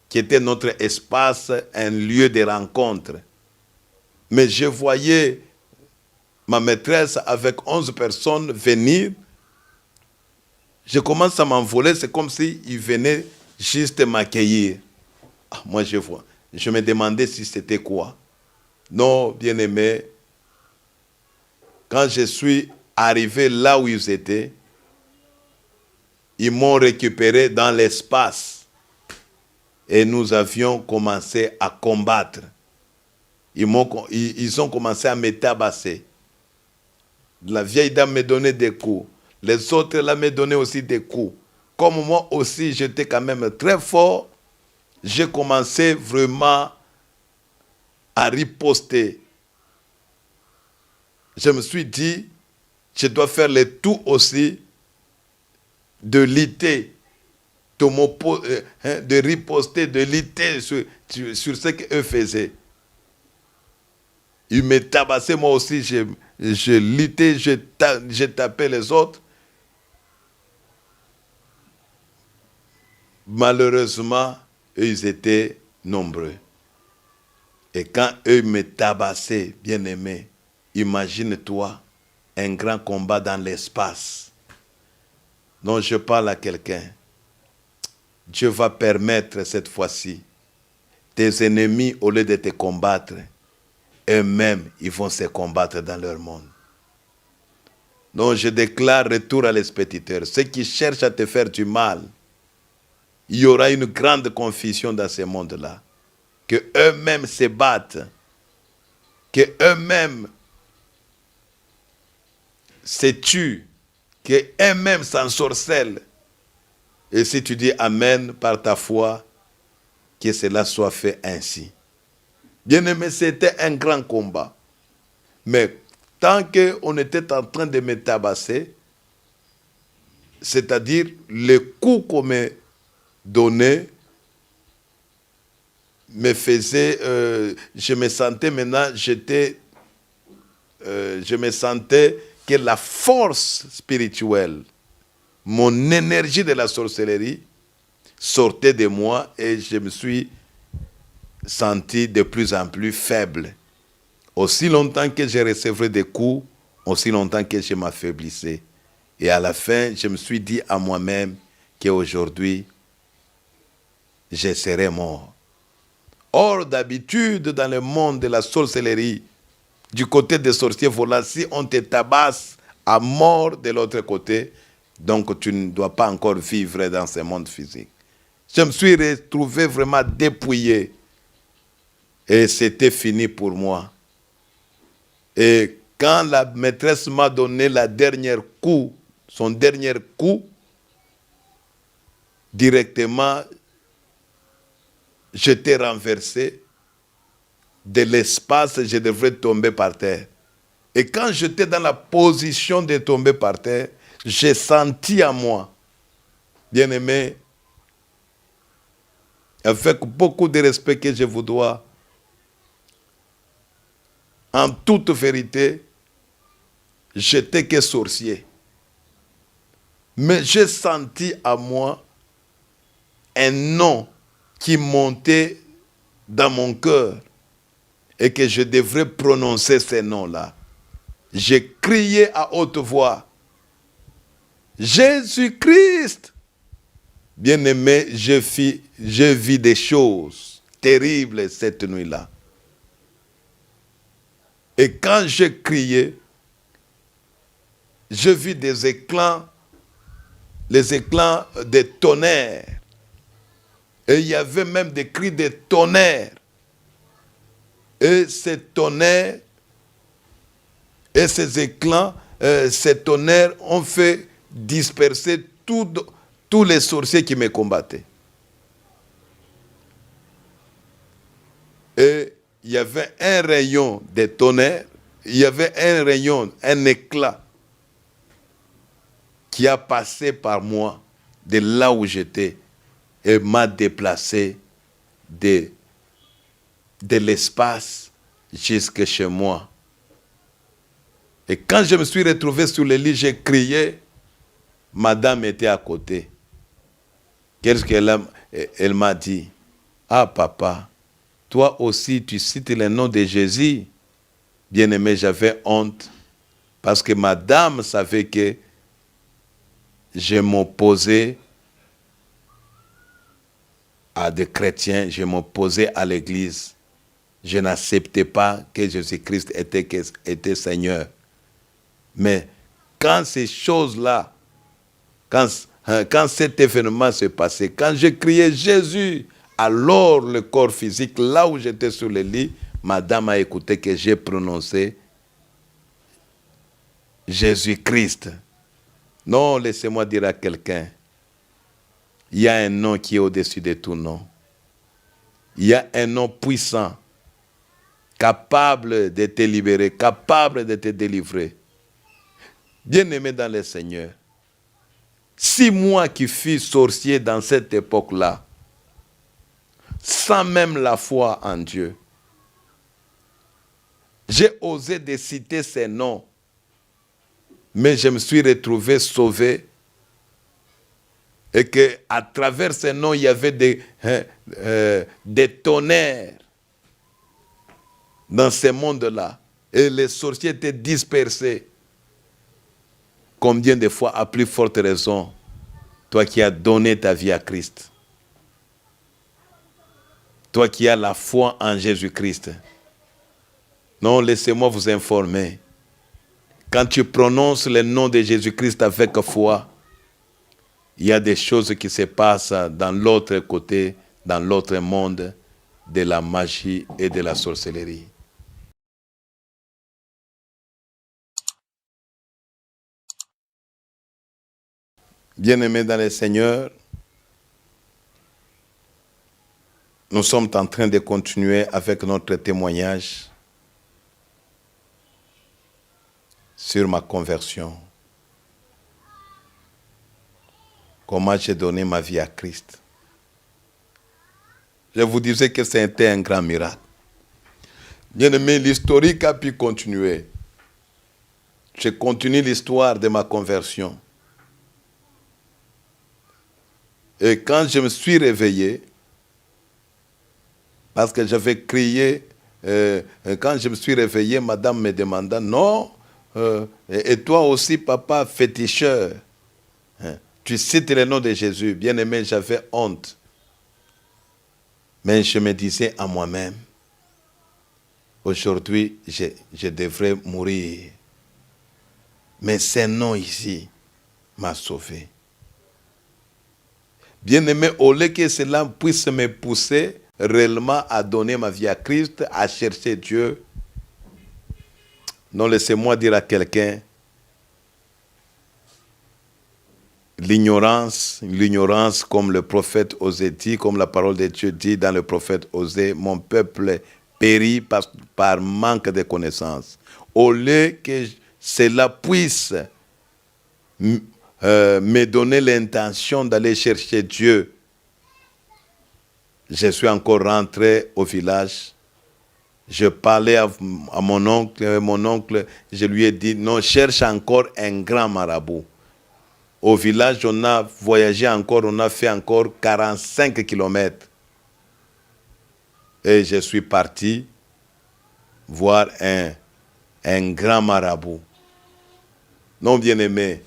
qui était notre espace, un lieu de rencontre. Mais je voyais ma maîtresse avec 11 personnes venir. Je commence à m'envoler, c'est comme s'ils venaient juste m'accueillir. Moi, je vois. Je me demandais si c'était quoi. Non, bien-aimé, quand je suis arrivé là où ils étaient, ils m'ont récupéré dans l'espace et nous avions commencé à combattre. Ils ont commencé à me tabasser. La vieille dame me donnait des coups. Les autres là me donnaient aussi des coups. Comme moi aussi, j'étais quand même très fort, j'ai commencé vraiment à riposter. Je me suis dit, je dois faire le tout aussi de lutter, de riposter, de lutter sur ce qu'eux faisaient. Ils me tabassaient, moi aussi, je luttais, je tapais les autres. Malheureusement, eux, ils étaient nombreux. Et quand eux me tabassaient, bien-aimés, imagine-toi un grand combat dans l'espace. Donc je parle à quelqu'un. Dieu va permettre cette fois-ci, tes ennemis, au lieu de te combattre, eux-mêmes, ils vont se combattre dans leur monde. Donc je déclare retour à l'expéditeur. Ceux qui cherchent à te faire du mal, il y aura une grande confusion dans ce monde-là. Que eux-mêmes se battent, que eux-mêmes se tuent, que eux-mêmes s'ensorcellent. Et si tu dis Amen par ta foi, que cela soit fait ainsi. Bien-aimé, c'était un grand combat. Mais tant qu'on était en train de me tabasser, c'est-à-dire les coups qu'on me donnait, me faisait, je me sentais maintenant, je me sentais que la force spirituelle, mon énergie de la sorcellerie sortait de moi et je me suis senti de plus en plus faible. Aussi longtemps que je recevais des coups, aussi longtemps que je m'affaiblissais. Et à la fin, je me suis dit à moi-même qu'aujourd'hui, je serai mort. Or, d'habitude, dans le monde de la sorcellerie, du côté des sorciers volants, si on te tabasse à mort de l'autre côté, donc tu ne dois pas encore vivre dans ce monde physique. Je me suis retrouvé vraiment dépouillé. Et c'était fini pour moi. Et quand la maîtresse m'a donné la dernière coup, son dernier coup, directement, j'étais renversé. De l'espace, je devrais tomber par terre. Et quand j'étais dans la position de tomber par terre, j'ai senti à moi, bien-aimé, avec beaucoup de respect que je vous dois, en toute vérité, j'étais que sorcier. Mais j'ai senti à moi un nom qui montait dans mon cœur et que je devrais prononcer ces noms-là. J'ai crié à haute voix, Jésus-Christ! Bien-aimé, je vis des choses terribles cette nuit-là. Et quand je criais, je vis des éclats, les éclats des tonnerres. Et il y avait même des cris de tonnerre. Et ces tonnerres et ces éclats, ces tonnerres ont fait disperser tous les sorciers qui me combattaient. Et il y avait un rayon de tonnerre, il y avait un rayon, un éclat qui a passé par moi de là où j'étais et m'a déplacé de l'espace jusque chez moi. Et quand je me suis retrouvé sur le lit, j'ai crié, madame était à côté. Qu'est-ce qu'elle m'a dit? Ah papa, toi aussi tu cites le nom de Jésus. Bien-aimé, j'avais honte parce que madame savait que je m'opposais à des chrétiens, je m'opposais à l'église. Je n'acceptais pas que Jésus-Christ était Seigneur. Mais quand ces choses-là, quand cet événement s'est passé, quand j'ai crié Jésus, alors le corps physique, là où j'étais sur le lit, madame a écouté que j'ai prononcé Jésus-Christ. Non, laissez-moi dire à quelqu'un, il y a un nom qui est au-dessus de tout nom. Il y a un nom puissant, capable de te libérer, capable de te délivrer. Bien-aimé dans le Seigneur, si moi qui fus sorcier dans cette époque-là, sans même la foi en Dieu, j'ai osé de citer ces noms, mais je me suis retrouvé sauvé et qu'à travers ces noms, il y avait des tonnerres dans ce monde-là et les sorciers étaient dispersés. Combien de fois, à plus forte raison, toi qui as donné ta vie à Christ, toi qui as la foi en Jésus-Christ. Non, laissez-moi vous informer. Quand tu prononces le nom de Jésus-Christ avec foi, il y a des choses qui se passent dans l'autre côté, dans l'autre monde de la magie et de la sorcellerie. Bien-aimés dans le Seigneur, nous sommes en train de continuer avec notre témoignage sur ma conversion. Comment j'ai donné ma vie à Christ. Je vous disais que c'était un grand miracle. Bien-aimé, l'historique a pu continuer. Je continue l'histoire de ma conversion. Et quand je me suis réveillé, parce que j'avais crié, quand je me suis réveillé, madame me demanda, non, et toi aussi, papa, féticheur, tu cites le nom de Jésus. Bien-aimé, j'avais honte. Mais je me disais à moi-même, aujourd'hui, je devrais mourir. Mais ce nom ici m'a sauvé. Bien-aimé, au lieu que cela puisse me pousser réellement à donner ma vie à Christ, à chercher Dieu, non, laissez-moi dire à quelqu'un, l'ignorance comme le prophète Osée dit, comme la parole de Dieu dit dans le prophète Osée, mon peuple périt par manque de connaissances. Au lieu que cela puisse me donner l'intention d'aller chercher Dieu, je suis encore rentré au village. Je parlais à mon oncle, je lui ai dit, non, cherche encore un grand marabout. Au village, on a voyagé encore, on a fait encore 45 kilomètres. Et je suis parti voir un grand marabout. Non, bien-aimé,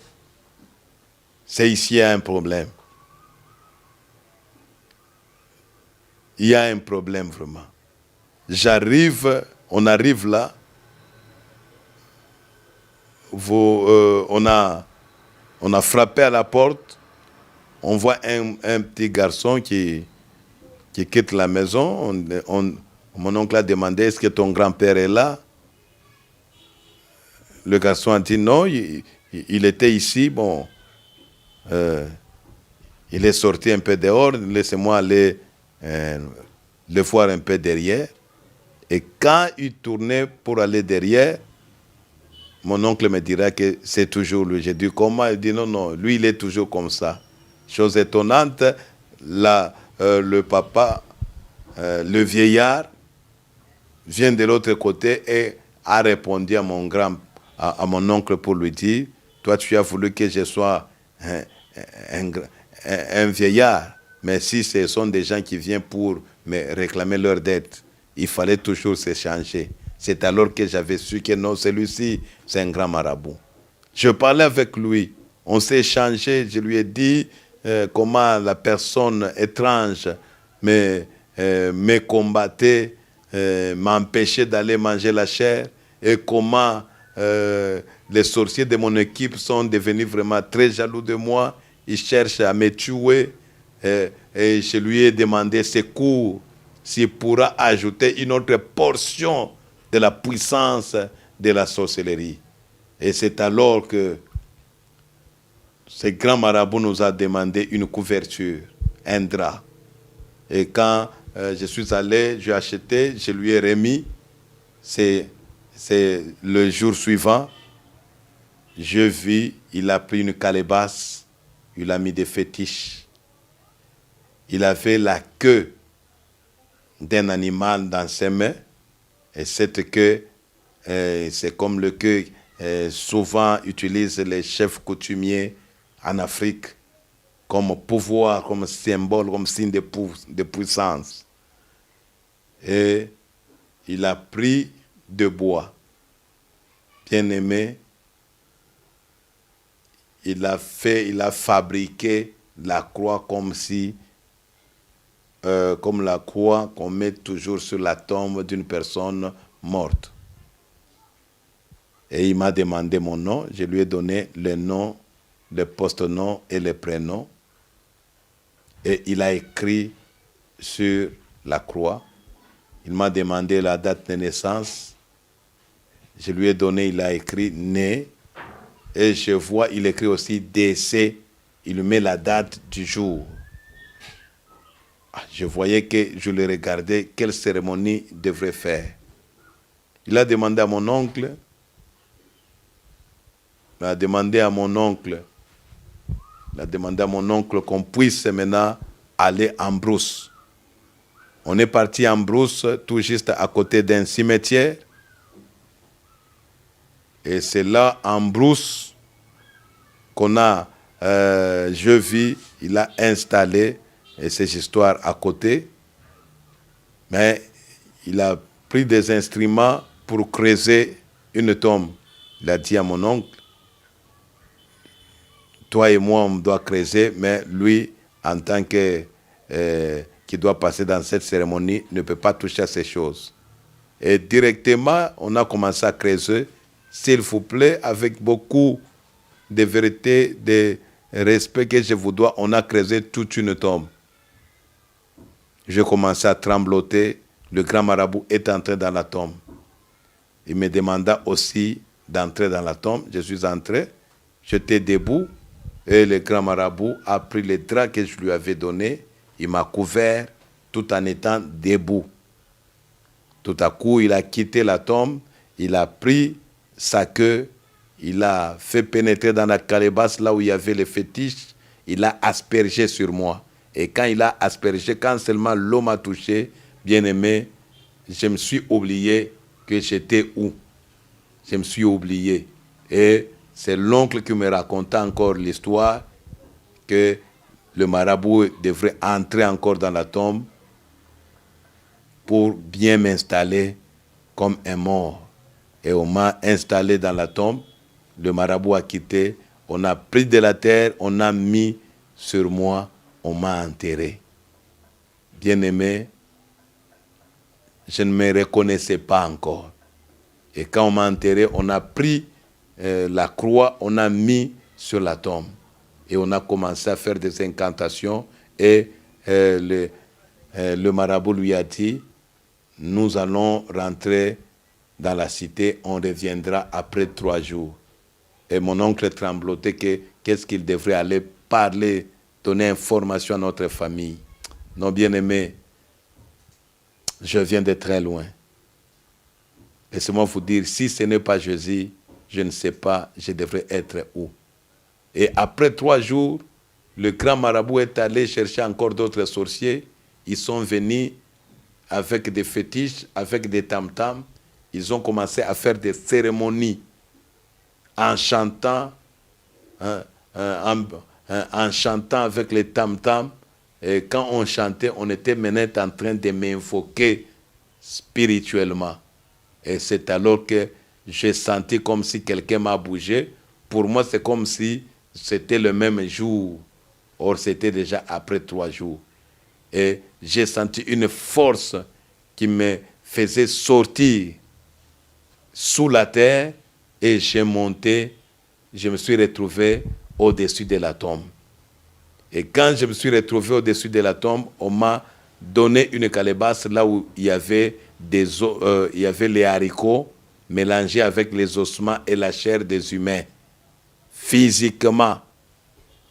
c'est ici qu'il y a un problème. Il y a un problème vraiment. On arrive là, on a frappé à la porte, on voit un petit garçon qui quitte la maison. Mon oncle a demandé, est-ce que ton grand-père est là? Le garçon a dit non, il était ici, bon, il est sorti un peu dehors, laissez-moi aller le voir un peu derrière. Et quand il tournait pour aller derrière, mon oncle me dira que c'est toujours lui. J'ai dit comment? Il dit non, lui il est toujours comme ça. Chose étonnante, le papa, le vieillard, vient de l'autre côté et a répondu à mon oncle pour lui dire, toi tu as voulu que je sois un vieillard, mais si ce sont des gens qui viennent pour me réclamer leur dette, il fallait toujours s'échanger. C'est alors que j'avais su que non, celui-ci, c'est un grand marabout. Je parlais avec lui, on s'est échangé, je lui ai dit comment la personne étrange me combattait, m'empêchait d'aller manger la chair, et comment les sorciers de mon équipe sont devenus vraiment très jaloux de moi. Ils cherchent à me tuer, et je lui ai demandé secours, s'il pourra ajouter une autre portion de la puissance de la sorcellerie. Et c'est alors que ce grand marabout nous a demandé une couverture, un drap. Et quand je suis allé, j'ai acheté, je lui ai remis. C'est le jour suivant, je vis, il a pris une calebasse, il a mis des fétiches. Il avait la queue d'un animal dans ses mains, et cette queue, c'est comme le queue souvent utilisent les chefs coutumiers en Afrique comme pouvoir, comme symbole, comme signe de puissance. Et il a pris de bois, bien aimé, il a fabriqué la croix comme la croix qu'on met toujours sur la tombe d'une personne morte. Et il m'a demandé mon nom, je lui ai donné le nom, le post-nom et le prénom. Et il a écrit sur la croix. Il m'a demandé la date de naissance. Je lui ai donné, il a écrit né. Et je vois, il écrit aussi décès. Il met la date du jour. Je voyais que je le regardais, quelle cérémonie il devrait faire. Il a demandé à mon oncle, qu'on puisse maintenant aller en brousse. On est parti en brousse, tout juste à côté d'un cimetière. Et c'est là, en brousse, qu'on a, je vis, il a installé ces histoires à côté. Mais il a pris des instruments pour creuser une tombe. Il a dit à mon oncle, toi et moi, on doit creuser, mais lui, en tant que qui doit passer dans cette cérémonie, ne peut pas toucher à ces choses. Et directement, on a commencé à creuser, s'il vous plaît, avec beaucoup de vérité, de respect que je vous dois, on a creusé toute une tombe. Je commençais à trembloter, le grand marabout est entré dans la tombe. Il me demanda aussi d'entrer dans la tombe, je suis entré, j'étais debout, et le grand marabout a pris les draps que je lui avais donnés, il m'a couvert tout en étant debout. Tout à coup, il a quitté la tombe, il a pris sa queue, il a fait pénétrer dans la calebasse là où il y avait les fétiches, il a aspergé sur moi. Et quand il a aspergé, quand seulement l'eau m'a touché, bien aimé, je me suis oublié que j'étais où. Je me suis oublié. Et c'est l'oncle qui me raconta encore l'histoire que le marabout devrait entrer encore dans la tombe pour bien m'installer comme un mort. Et on m'a installé dans la tombe, le marabout a quitté, on a pris de la terre, on a mis sur moi, on m'a enterré. Bien-aimé, je ne me reconnaissais pas encore. Et quand on m'a enterré, on a pris la croix, on a mis sur la tombe. Et on a commencé à faire des incantations. Et le marabout lui a dit, nous allons rentrer dans la cité, on reviendra après 3 jours. Et mon oncle tremblotait qu'est-ce qu'il devrait aller parler, donner information à notre famille. Non, bien-aimé, je viens de très loin. Laissez-moi vous dire, si ce n'est pas Jésus, je ne sais pas, je devrais être où. Et après 3 jours, le grand marabout est allé chercher encore d'autres sorciers. Ils sont venus avec des fétiches, avec des tam-tams. Ils ont commencé à faire des cérémonies en chantant, en chantant avec les tam-tams. Et quand on chantait, on était maintenant en train de m'invoquer spirituellement. Et c'est alors que j'ai senti comme si quelqu'un m'a bougé. Pour moi, c'est comme si c'était le même jour. Or, c'était déjà après 3 jours. Et j'ai senti une force qui me faisait sortir sous la terre et j'ai monté, je me suis retrouvé au-dessus de la tombe. Et quand je me suis retrouvé au-dessus de la tombe, on m'a donné une calebasse là où il y avait il y avait les haricots mélangés avec les ossements et la chair des humains. Physiquement.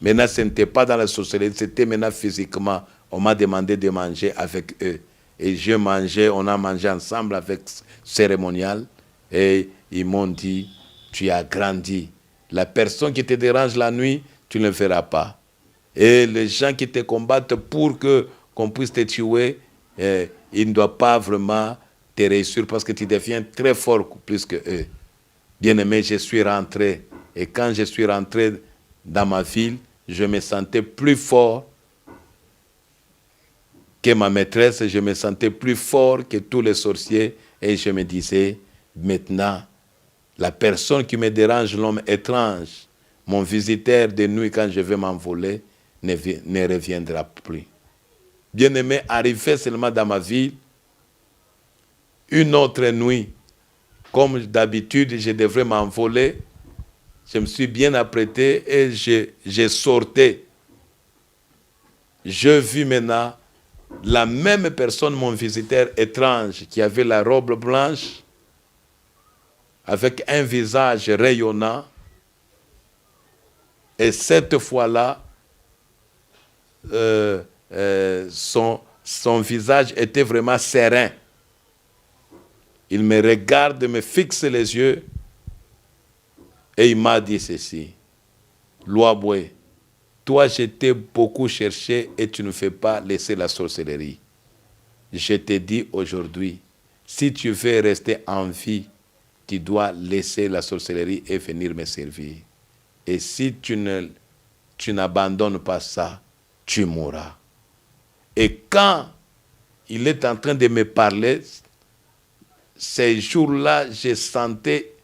Maintenant, ce n'était pas dans la sorcellerie, c'était maintenant physiquement. On m'a demandé de manger avec eux. Et je mangeais, on a mangé ensemble avec cérémonial. Et ils m'ont dit, tu as grandi. La personne qui te dérange la nuit, tu ne le verras pas. Et les gens qui te combattent pour qu'on puisse te tuer, ils ne doivent pas vraiment te réussir parce que tu deviens très fort plus que eux. Bien-aimé, je suis rentré. Et quand je suis rentré dans ma ville, je me sentais plus fort que ma maîtresse, je me sentais plus fort que tous les sorciers. Et je me disais, maintenant, la personne qui me dérange, l'homme étrange, mon visiteur de nuit quand je vais m'envoler, ne reviendra plus. Bien-aimé, arrivé seulement dans ma ville, une autre nuit, comme d'habitude, je devrais m'envoler. Je me suis bien apprêté et j'ai sorti. Je vis maintenant la même personne, mon visiteur étrange, qui avait la robe blanche, avec un visage rayonnant. Et cette fois-là, son visage était vraiment serein. Il me regarde, me fixe les yeux et il m'a dit ceci. Louaboué, toi je t'ai beaucoup cherché et tu ne fais pas laisser la sorcellerie. Je te dis aujourd'hui, si tu veux rester en vie, tu dois laisser la sorcellerie et venir me servir. Et si tu n'abandonnes pas ça, tu mourras. Et quand il est en train de me parler, ces jours-là, je sentais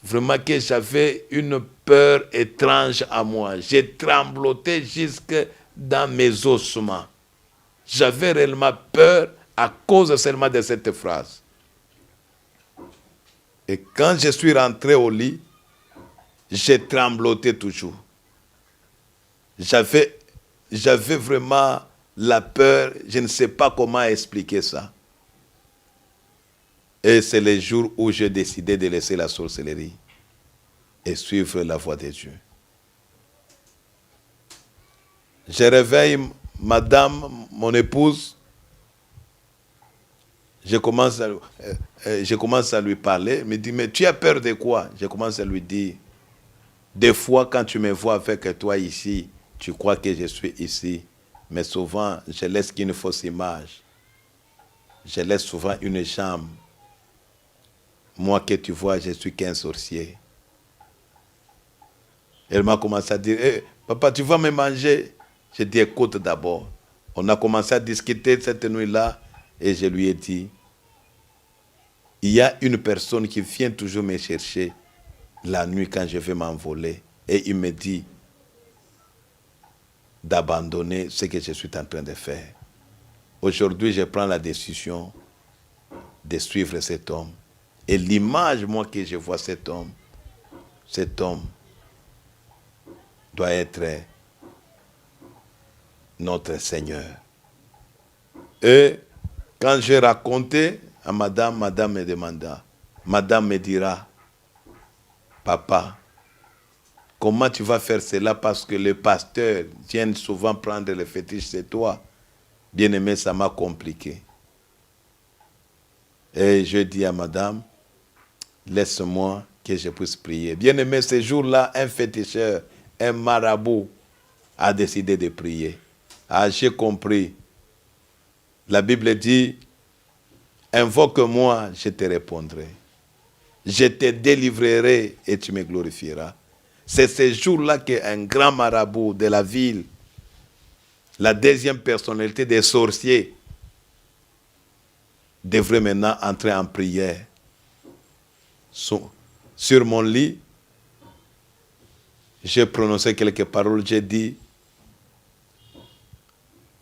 vraiment que j'avais une peur étrange à moi. J'ai trembloté jusque dans mes ossements. J'avais réellement peur à cause seulement de cette phrase. Et quand je suis rentré au lit, j'ai trembloté toujours. J'avais vraiment la peur, je ne sais pas comment expliquer ça. Et c'est le jour où j'ai décidé de laisser la sorcellerie et suivre la voie de Dieu. Je réveille madame, mon épouse. Je commence à lui parler. Elle me dit, mais tu as peur de quoi? Je commence à lui dire, des fois quand tu me vois avec toi ici, tu crois que je suis ici. Mais souvent, je laisse qu'une fausse image. Je laisse souvent une jambe. Moi que tu vois, je suis qu'un sorcier. Elle m'a commencé à dire, papa, tu vas me manger? J'ai dit, écoute d'abord. On a commencé à discuter cette nuit-là et je lui ai dit, il y a une personne qui vient toujours me chercher la nuit quand je vais m'envoler. Et il me dit d'abandonner ce que je suis en train de faire. Aujourd'hui, je prends la décision de suivre cet homme. Et l'image, moi, que je vois cet homme doit être notre Seigneur. Et quand j'ai raconté à madame, madame me demanda, madame me dira, papa, comment tu vas faire cela parce que les pasteurs viennent souvent prendre les fétiches chez toi? Bien-aimé, ça m'a compliqué. Et je dis à madame, laisse-moi que je puisse prier. Bien-aimé, ce jour-là, un féticheur, un marabout a décidé de prier. Ah, j'ai compris. La Bible dit, invoque-moi, je te répondrai. Je te délivrerai et tu me glorifieras. C'est ce jour-là qu'un grand marabout de la ville, la deuxième personnalité des sorciers, devrait maintenant entrer en prière. Sur mon lit, j'ai prononcé quelques paroles, j'ai dit,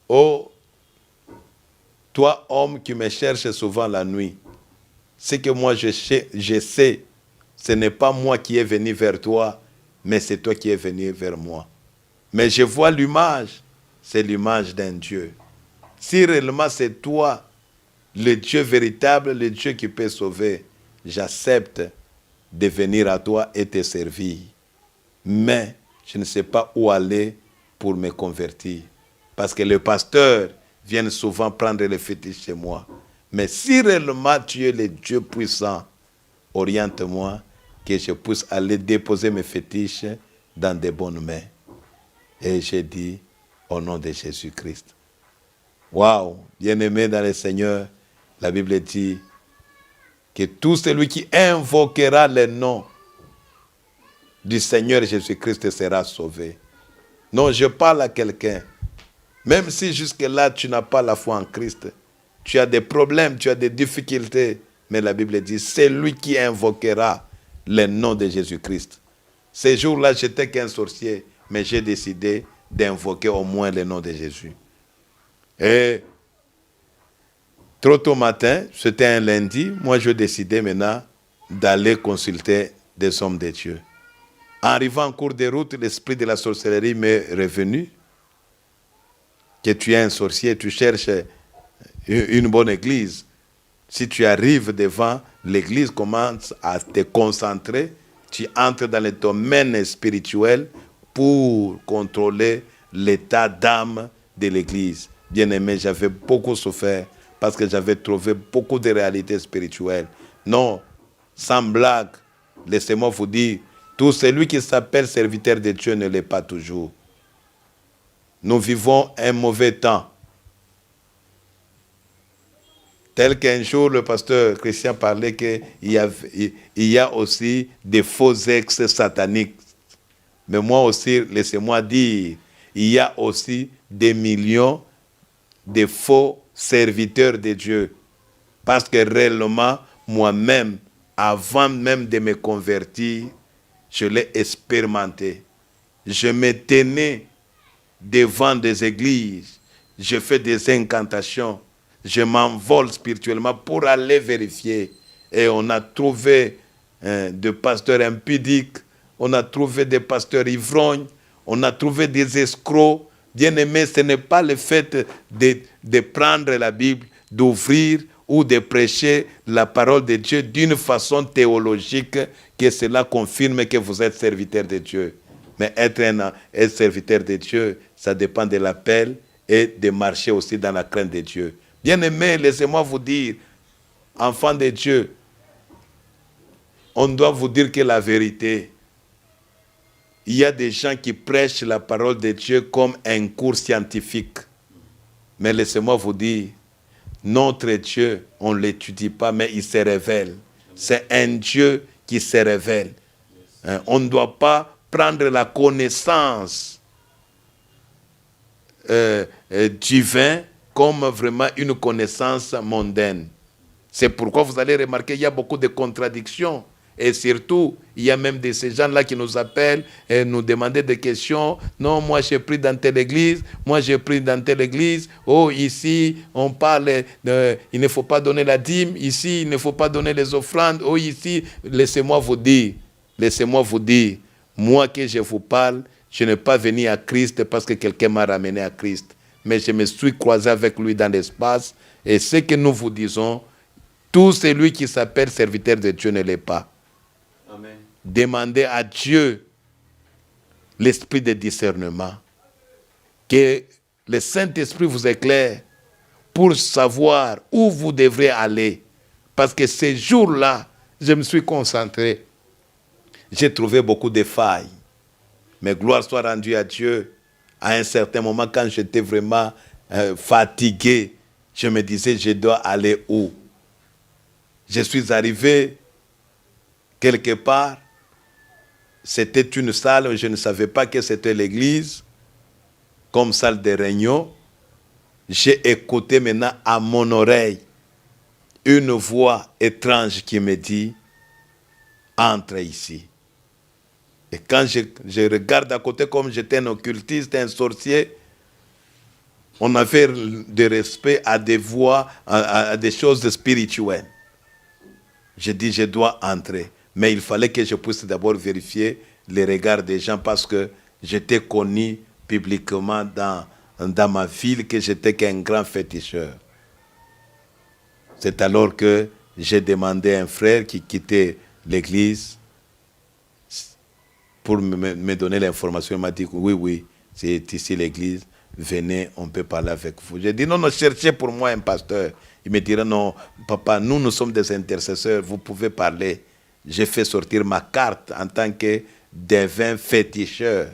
oh, toi, homme qui me cherche souvent la nuit, ce que moi je sais, ce n'est pas moi qui est venu vers toi, mais c'est toi qui es venu vers moi. Mais je vois l'image, c'est l'image d'un Dieu. Si réellement c'est toi, le Dieu véritable, le Dieu qui peut sauver, j'accepte de venir à toi et te servir. Mais je ne sais pas où aller pour me convertir. Parce que les pasteurs viennent souvent prendre les fétiches chez moi. Mais si réellement tu es le Dieu puissant, oriente-moi que je puisse aller déposer mes fétiches dans de bonnes mains. Et j'ai dit, au nom de Jésus-Christ. Waouh, bien-aimé dans le Seigneur, la Bible dit que tout celui qui invoquera le nom du Seigneur Jésus-Christ sera sauvé. Non, je parle à quelqu'un. Même si jusque-là, tu n'as pas la foi en Christ, tu as des problèmes, tu as des difficultés, mais la Bible dit, c'est lui qui invoquera le nom de Jésus-Christ. Ces jours-là, j'étais qu'un sorcier, mais j'ai décidé d'invoquer au moins le nom de Jésus. Et trop tôt matin, c'était un lundi, moi je décidais maintenant d'aller consulter des hommes de Dieu. En arrivant en cours de route, l'esprit de la sorcellerie m'est revenu. Que tu es un sorcier, tu cherches une bonne église. Si tu arrives devant l'église, commence à te concentrer, tu entres dans le domaine spirituel pour contrôler l'état d'âme de l'église. Bien-aimé, j'avais beaucoup souffert parce que j'avais trouvé beaucoup de réalités spirituelles. Non, sans blague, laissez-moi vous dire, tout celui qui s'appelle serviteur de Dieu ne l'est pas toujours. Nous vivons un mauvais temps. Tel qu'un jour, le pasteur Christian parlait qu'il y a aussi des faux ex-sataniques. Mais moi aussi, laissez-moi dire, il y a aussi des millions de faux serviteurs de Dieu. Parce que réellement, moi-même, avant même de me convertir, je l'ai expérimenté. Je me tenais devant des églises, je fais des incantations, je m'envole spirituellement pour aller vérifier. Et on a trouvé des pasteurs impudiques, on a trouvé des pasteurs ivrognes, on a trouvé des escrocs. Bien-aimé, ce n'est pas le fait de prendre la Bible, d'ouvrir ou de prêcher la parole de Dieu d'une façon théologique que cela confirme que vous êtes serviteur de Dieu. Mais être un serviteur de Dieu, ça dépend de l'appel et de marcher aussi dans la crainte de Dieu. Bien-aimés, laissez-moi vous dire, enfants de Dieu, on doit vous dire que la vérité, il y a des gens qui prêchent la parole de Dieu comme un cours scientifique. Mais laissez-moi vous dire, notre Dieu, on ne l'étudie pas, mais il se révèle. C'est un Dieu qui se révèle. On ne doit pas prendre la connaissance divine comme vraiment une connaissance mondaine. C'est pourquoi vous allez remarquer qu'il y a beaucoup de contradictions. Et surtout, il y a même de ces gens-là qui nous appellent et nous demandent des questions. Non, moi j'ai pris dans telle église, moi j'ai pris dans telle église. Oh, ici, on parle, il ne faut pas donner la dîme. Ici, il ne faut pas donner les offrandes. Oh, ici, laissez-moi vous dire, moi que je vous parle, je n'ai pas venu à Christ parce que quelqu'un m'a ramené à Christ. Mais je me suis croisé avec lui dans l'espace. Et ce que nous vous disons, tout celui qui s'appelle serviteur de Dieu ne l'est pas. Amen. Demandez à Dieu l'esprit de discernement. Que le Saint-Esprit vous éclaire pour savoir où vous devrez aller. Parce que ces jours-là, je me suis concentré. J'ai trouvé beaucoup de failles. Mais gloire soit rendue à Dieu. À un certain moment, quand j'étais vraiment fatigué, je me disais, je dois aller où? Je suis arrivé quelque part. C'était une salle, je ne savais pas que c'était l'église, comme salle de réunion. J'ai écouté maintenant à mon oreille une voix étrange qui me dit, entre ici. Et quand je regarde à côté comme j'étais un occultiste, un sorcier, on avait de respect à des voix, à des choses spirituelles. Je dis, je dois entrer. Mais il fallait que je puisse d'abord vérifier les regards des gens parce que j'étais connu publiquement dans ma ville que j'étais qu'un grand féticheur. C'est alors que j'ai demandé à un frère qui quittait l'église pour me donner l'information. Il m'a dit, oui, c'est ici l'église, venez, on peut parler avec vous. J'ai dit, non, cherchez pour moi un pasteur. Il me dira, non, papa, nous sommes des intercesseurs, vous pouvez parler. J'ai fait sortir ma carte en tant que devin féticheur.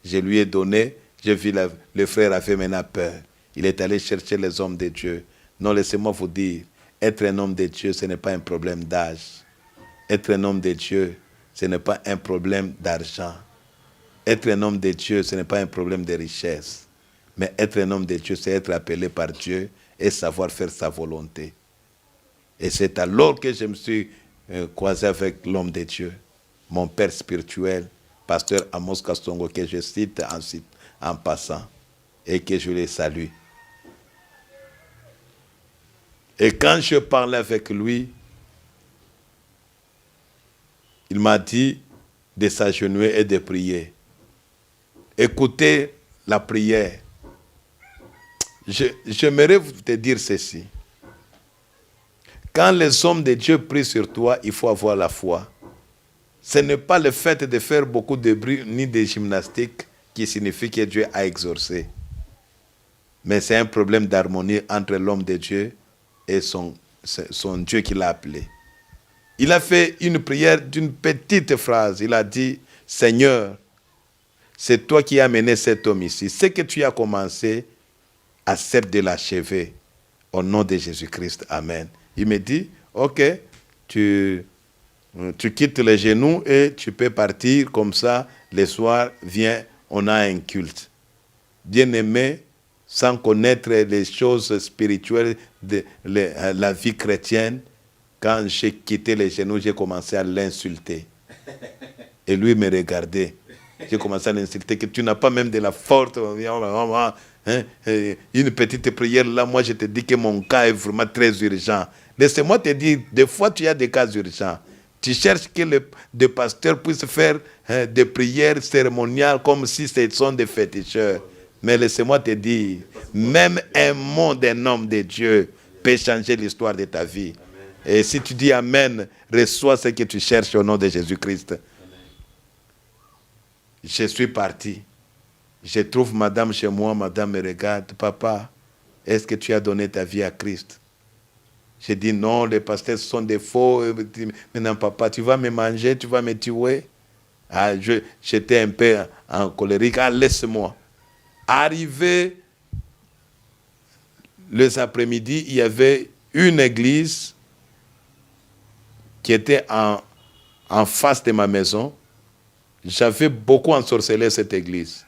Je lui ai donné, j'ai vu le frère a fait maintenant peur. Il est allé chercher les hommes de Dieu. Non, laissez-moi vous dire, être un homme de Dieu, ce n'est pas un problème d'âge. Être un homme de Dieu, ce n'est pas un problème d'argent. Être un homme de Dieu, ce n'est pas un problème de richesse. Mais être un homme de Dieu, c'est être appelé par Dieu et savoir faire sa volonté. Et c'est alors que je me suis croisé avec l'homme de Dieu, mon père spirituel, pasteur Amos Kastongo, que je cite ensuite en passant, et que je les salue. Et quand je parlais avec lui, il m'a dit de s'agenouiller et de prier. Écoutez la prière. J'aimerais te dire ceci. Quand les hommes de Dieu prient sur toi, il faut avoir la foi. Ce n'est pas le fait de faire beaucoup de bruit ni de gymnastique qui signifie que Dieu a exaucé. Mais c'est un problème d'harmonie entre l'homme de Dieu et son Dieu qui l'a appelé. Il a fait une prière d'une petite phrase. Il a dit, Seigneur, c'est toi qui as mené cet homme ici. Ce que tu as commencé, accepte de l'achever. Au nom de Jésus-Christ. Amen. Il me dit, ok, tu quittes les genoux et tu peux partir comme ça. Le soir, viens, on a un culte. Bien-aimé, sans connaître les choses spirituelles de la vie chrétienne, quand j'ai quitté les genoux, j'ai commencé à l'insulter. Et lui me regardait. J'ai commencé à l'insulter, que tu n'as pas même de la force. Hein, une petite prière là, moi je te dis que mon cas est vraiment très urgent. Laissez-moi te dire, des fois tu as des cas urgents. Tu cherches que des pasteurs puissent faire des prières cérémoniales comme si ce sont des féticheurs. Mais laissez-moi te dire, même un mot d'un homme de Dieu peut changer l'histoire de ta vie. Et si tu dis Amen, reçois ce que tu cherches au nom de Jésus-Christ. Je suis parti. Je trouve madame chez moi, madame me regarde. Papa, est-ce que tu as donné ta vie à Christ? J'ai dit non, les pasteurs sont des faux. Maintenant, papa, tu vas me manger, tu vas me tuer. Ah, j'étais un peu en colérique. Ah, laisse-moi. Arrivé les après-midi, il y avait une église qui était en face de ma maison. J'avais beaucoup ensorcelé cette église.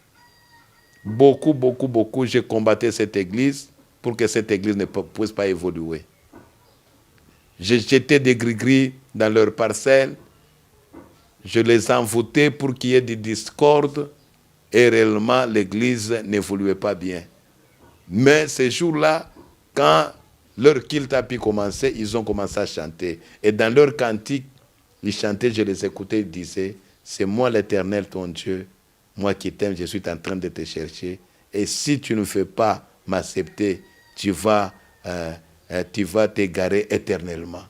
Beaucoup, beaucoup, beaucoup. J'ai combattu cette église pour que cette église ne puisse pas évoluer. J'ai jeté des gris-gris dans leurs parcelles. Je les envoûtais pour qu'il y ait des discordes. Et réellement, l'église n'évoluait pas bien. Mais ces jours-là, quand leur culte a pu commencer, ils ont commencé à chanter. Et dans leur cantique, ils chantaient, je les écoutais, ils disaient, c'est moi l'Éternel, ton Dieu, moi qui t'aime, je suis en train de te chercher. Et si tu ne fais pas m'accepter, tu vas t'égarer éternellement.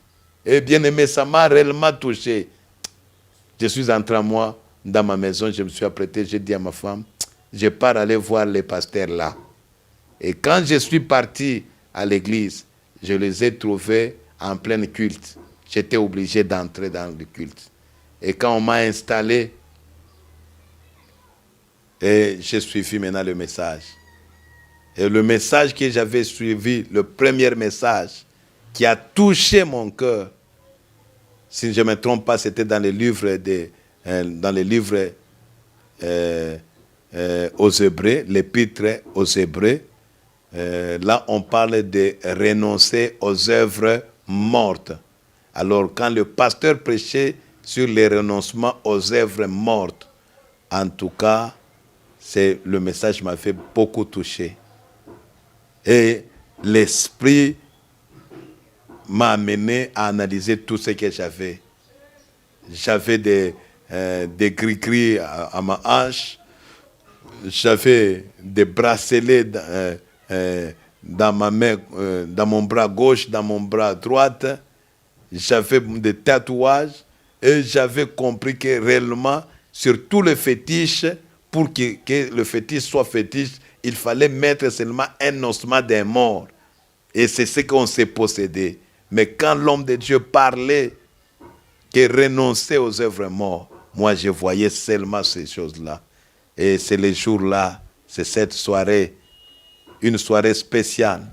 Et bien aimé, ça m'a réellement touché. Je suis entré moi dans ma maison, je me suis apprêté, j'ai dit à ma femme, je pars aller voir les pasteurs là. Et quand je suis parti à l'église, je les ai trouvés en plein culte. J'étais obligé d'entrer dans le culte. Et quand on m'a installé, et j'ai suivi maintenant le message. Et le message que j'avais suivi, le premier message qui a touché mon cœur, si je ne me trompe pas, c'était dans les livres, aux Hébreux, l'épître aux Hébreux. Là, on parle de renoncer aux œuvres mortes. Alors, quand le pasteur prêchait sur les renoncements aux œuvres mortes, en tout cas, le message m'avait beaucoup touché. Et l'Esprit m'a amené à analyser tout ce que j'avais. J'avais des gris-gris à ma hanche. J'avais des bracelets dans ma main, dans mon bras gauche, dans mon bras droit. J'avais des tatouages. Et j'avais compris que réellement, sur tous les fétiches, pour que le fétiche soit fétiche, il fallait mettre seulement un ossement d'un mort. Et c'est ce qu'on s'est possédé. Mais quand l'homme de Dieu parlait, que renoncer aux œuvres mortes, moi je voyais seulement ces choses-là. Et c'est les jours-là, c'est cette soirée, une soirée spéciale,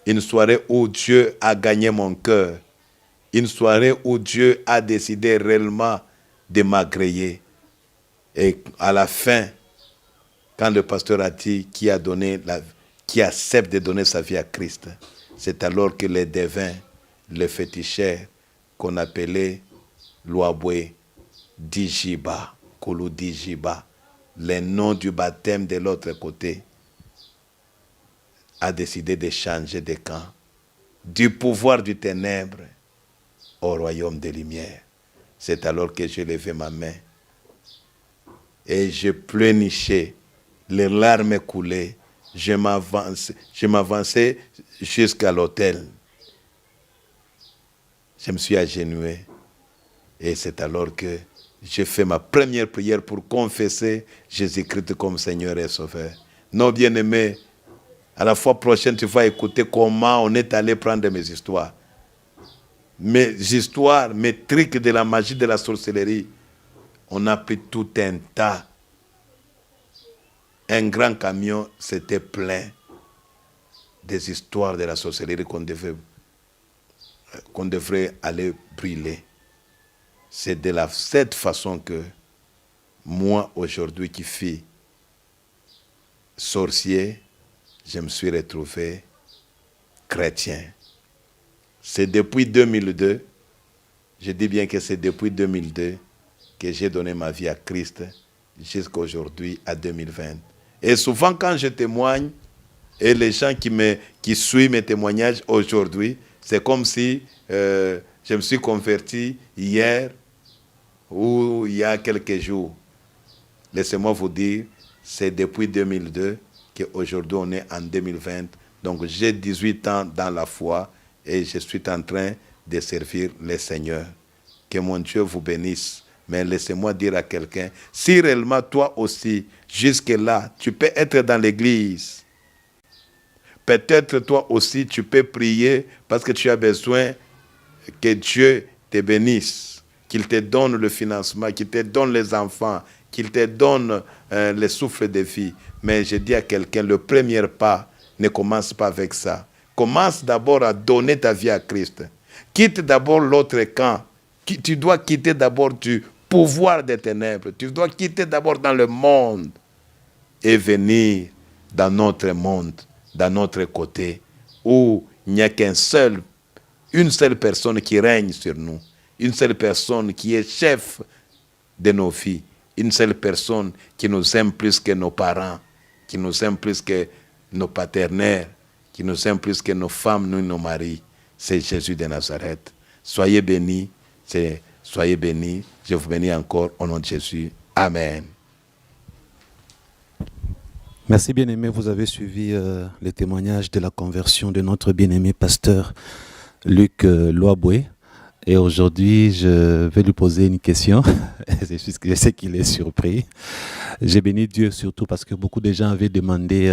une soirée où Dieu a gagné mon cœur, une soirée où Dieu a décidé réellement de m'agréer. Et à la fin, quand le pasteur a dit qui accepte de donner sa vie à Christ, c'est alors que les devins, les féticheurs, qu'on appelait Louaboué, Dijiba, Koulou Dijiba, le nom du baptême de l'autre côté, a décidé de changer de camp, du pouvoir du ténèbre au royaume des lumières. C'est alors que j'ai levé ma main et je pleurnichais, les larmes coulaient, je m'avançais jusqu'à l'autel. Je me suis agenouillé et c'est alors que j'ai fait ma première prière pour confesser Jésus-Christ comme Seigneur et Sauveur. Non, bien-aimés, à la fois prochaine, tu vas écouter comment on est allé prendre mes histoires. Mes histoires, mes trucs de la magie, de la sorcellerie. On a pris tout un tas. Un grand camion, c'était plein des histoires de la sorcellerie qu'on devrait aller brûler. C'est de cette façon que moi, aujourd'hui, qui suis sorcier, je me suis retrouvé chrétien. C'est depuis 2002, je dis bien que c'est depuis 2002 que j'ai donné ma vie à Christ jusqu'à aujourd'hui, à 2020. Et souvent quand je témoigne, et les gens qui suivent mes témoignages aujourd'hui, c'est comme si je me suis converti hier ou il y a quelques jours. Laissez-moi vous dire, c'est depuis 2002 qu'aujourd'hui on est en 2020. Donc j'ai 18 ans dans la foi et je suis en train de servir le Seigneur. Que mon Dieu vous bénisse. Mais laissez-moi dire à quelqu'un, si réellement toi aussi, jusque-là, tu peux être dans l'église, peut-être toi aussi tu peux prier parce que tu as besoin que Dieu te bénisse, qu'il te donne le financement, qu'il te donne les enfants, qu'il te donne le souffle de vie. Mais je dis à quelqu'un, le premier pas ne commence pas avec ça. Commence d'abord à donner ta vie à Christ. Quitte d'abord l'autre camp. Tu dois quitter d'abord du pouvoir des ténèbres. Tu dois quitter d'abord dans le monde et venir dans notre monde, dans notre côté, où il n'y a une seule personne qui règne sur nous, une seule personne qui est chef de nos vies, une seule personne qui nous aime plus que nos parents, qui nous aime plus que nos paternels, qui nous aime plus que nos femmes, nous, nos maris. C'est Jésus de Nazareth. Soyez bénis, soyez bénis. Je vous bénis encore au nom de Jésus. Amen. Merci bien-aimé, vous avez suivi les témoignages de la conversion de notre bien-aimé pasteur Luc Loaboué. Et aujourd'hui, je vais lui poser une question. Je sais qu'il est surpris. J'ai béni Dieu surtout parce que beaucoup de gens avaient demandé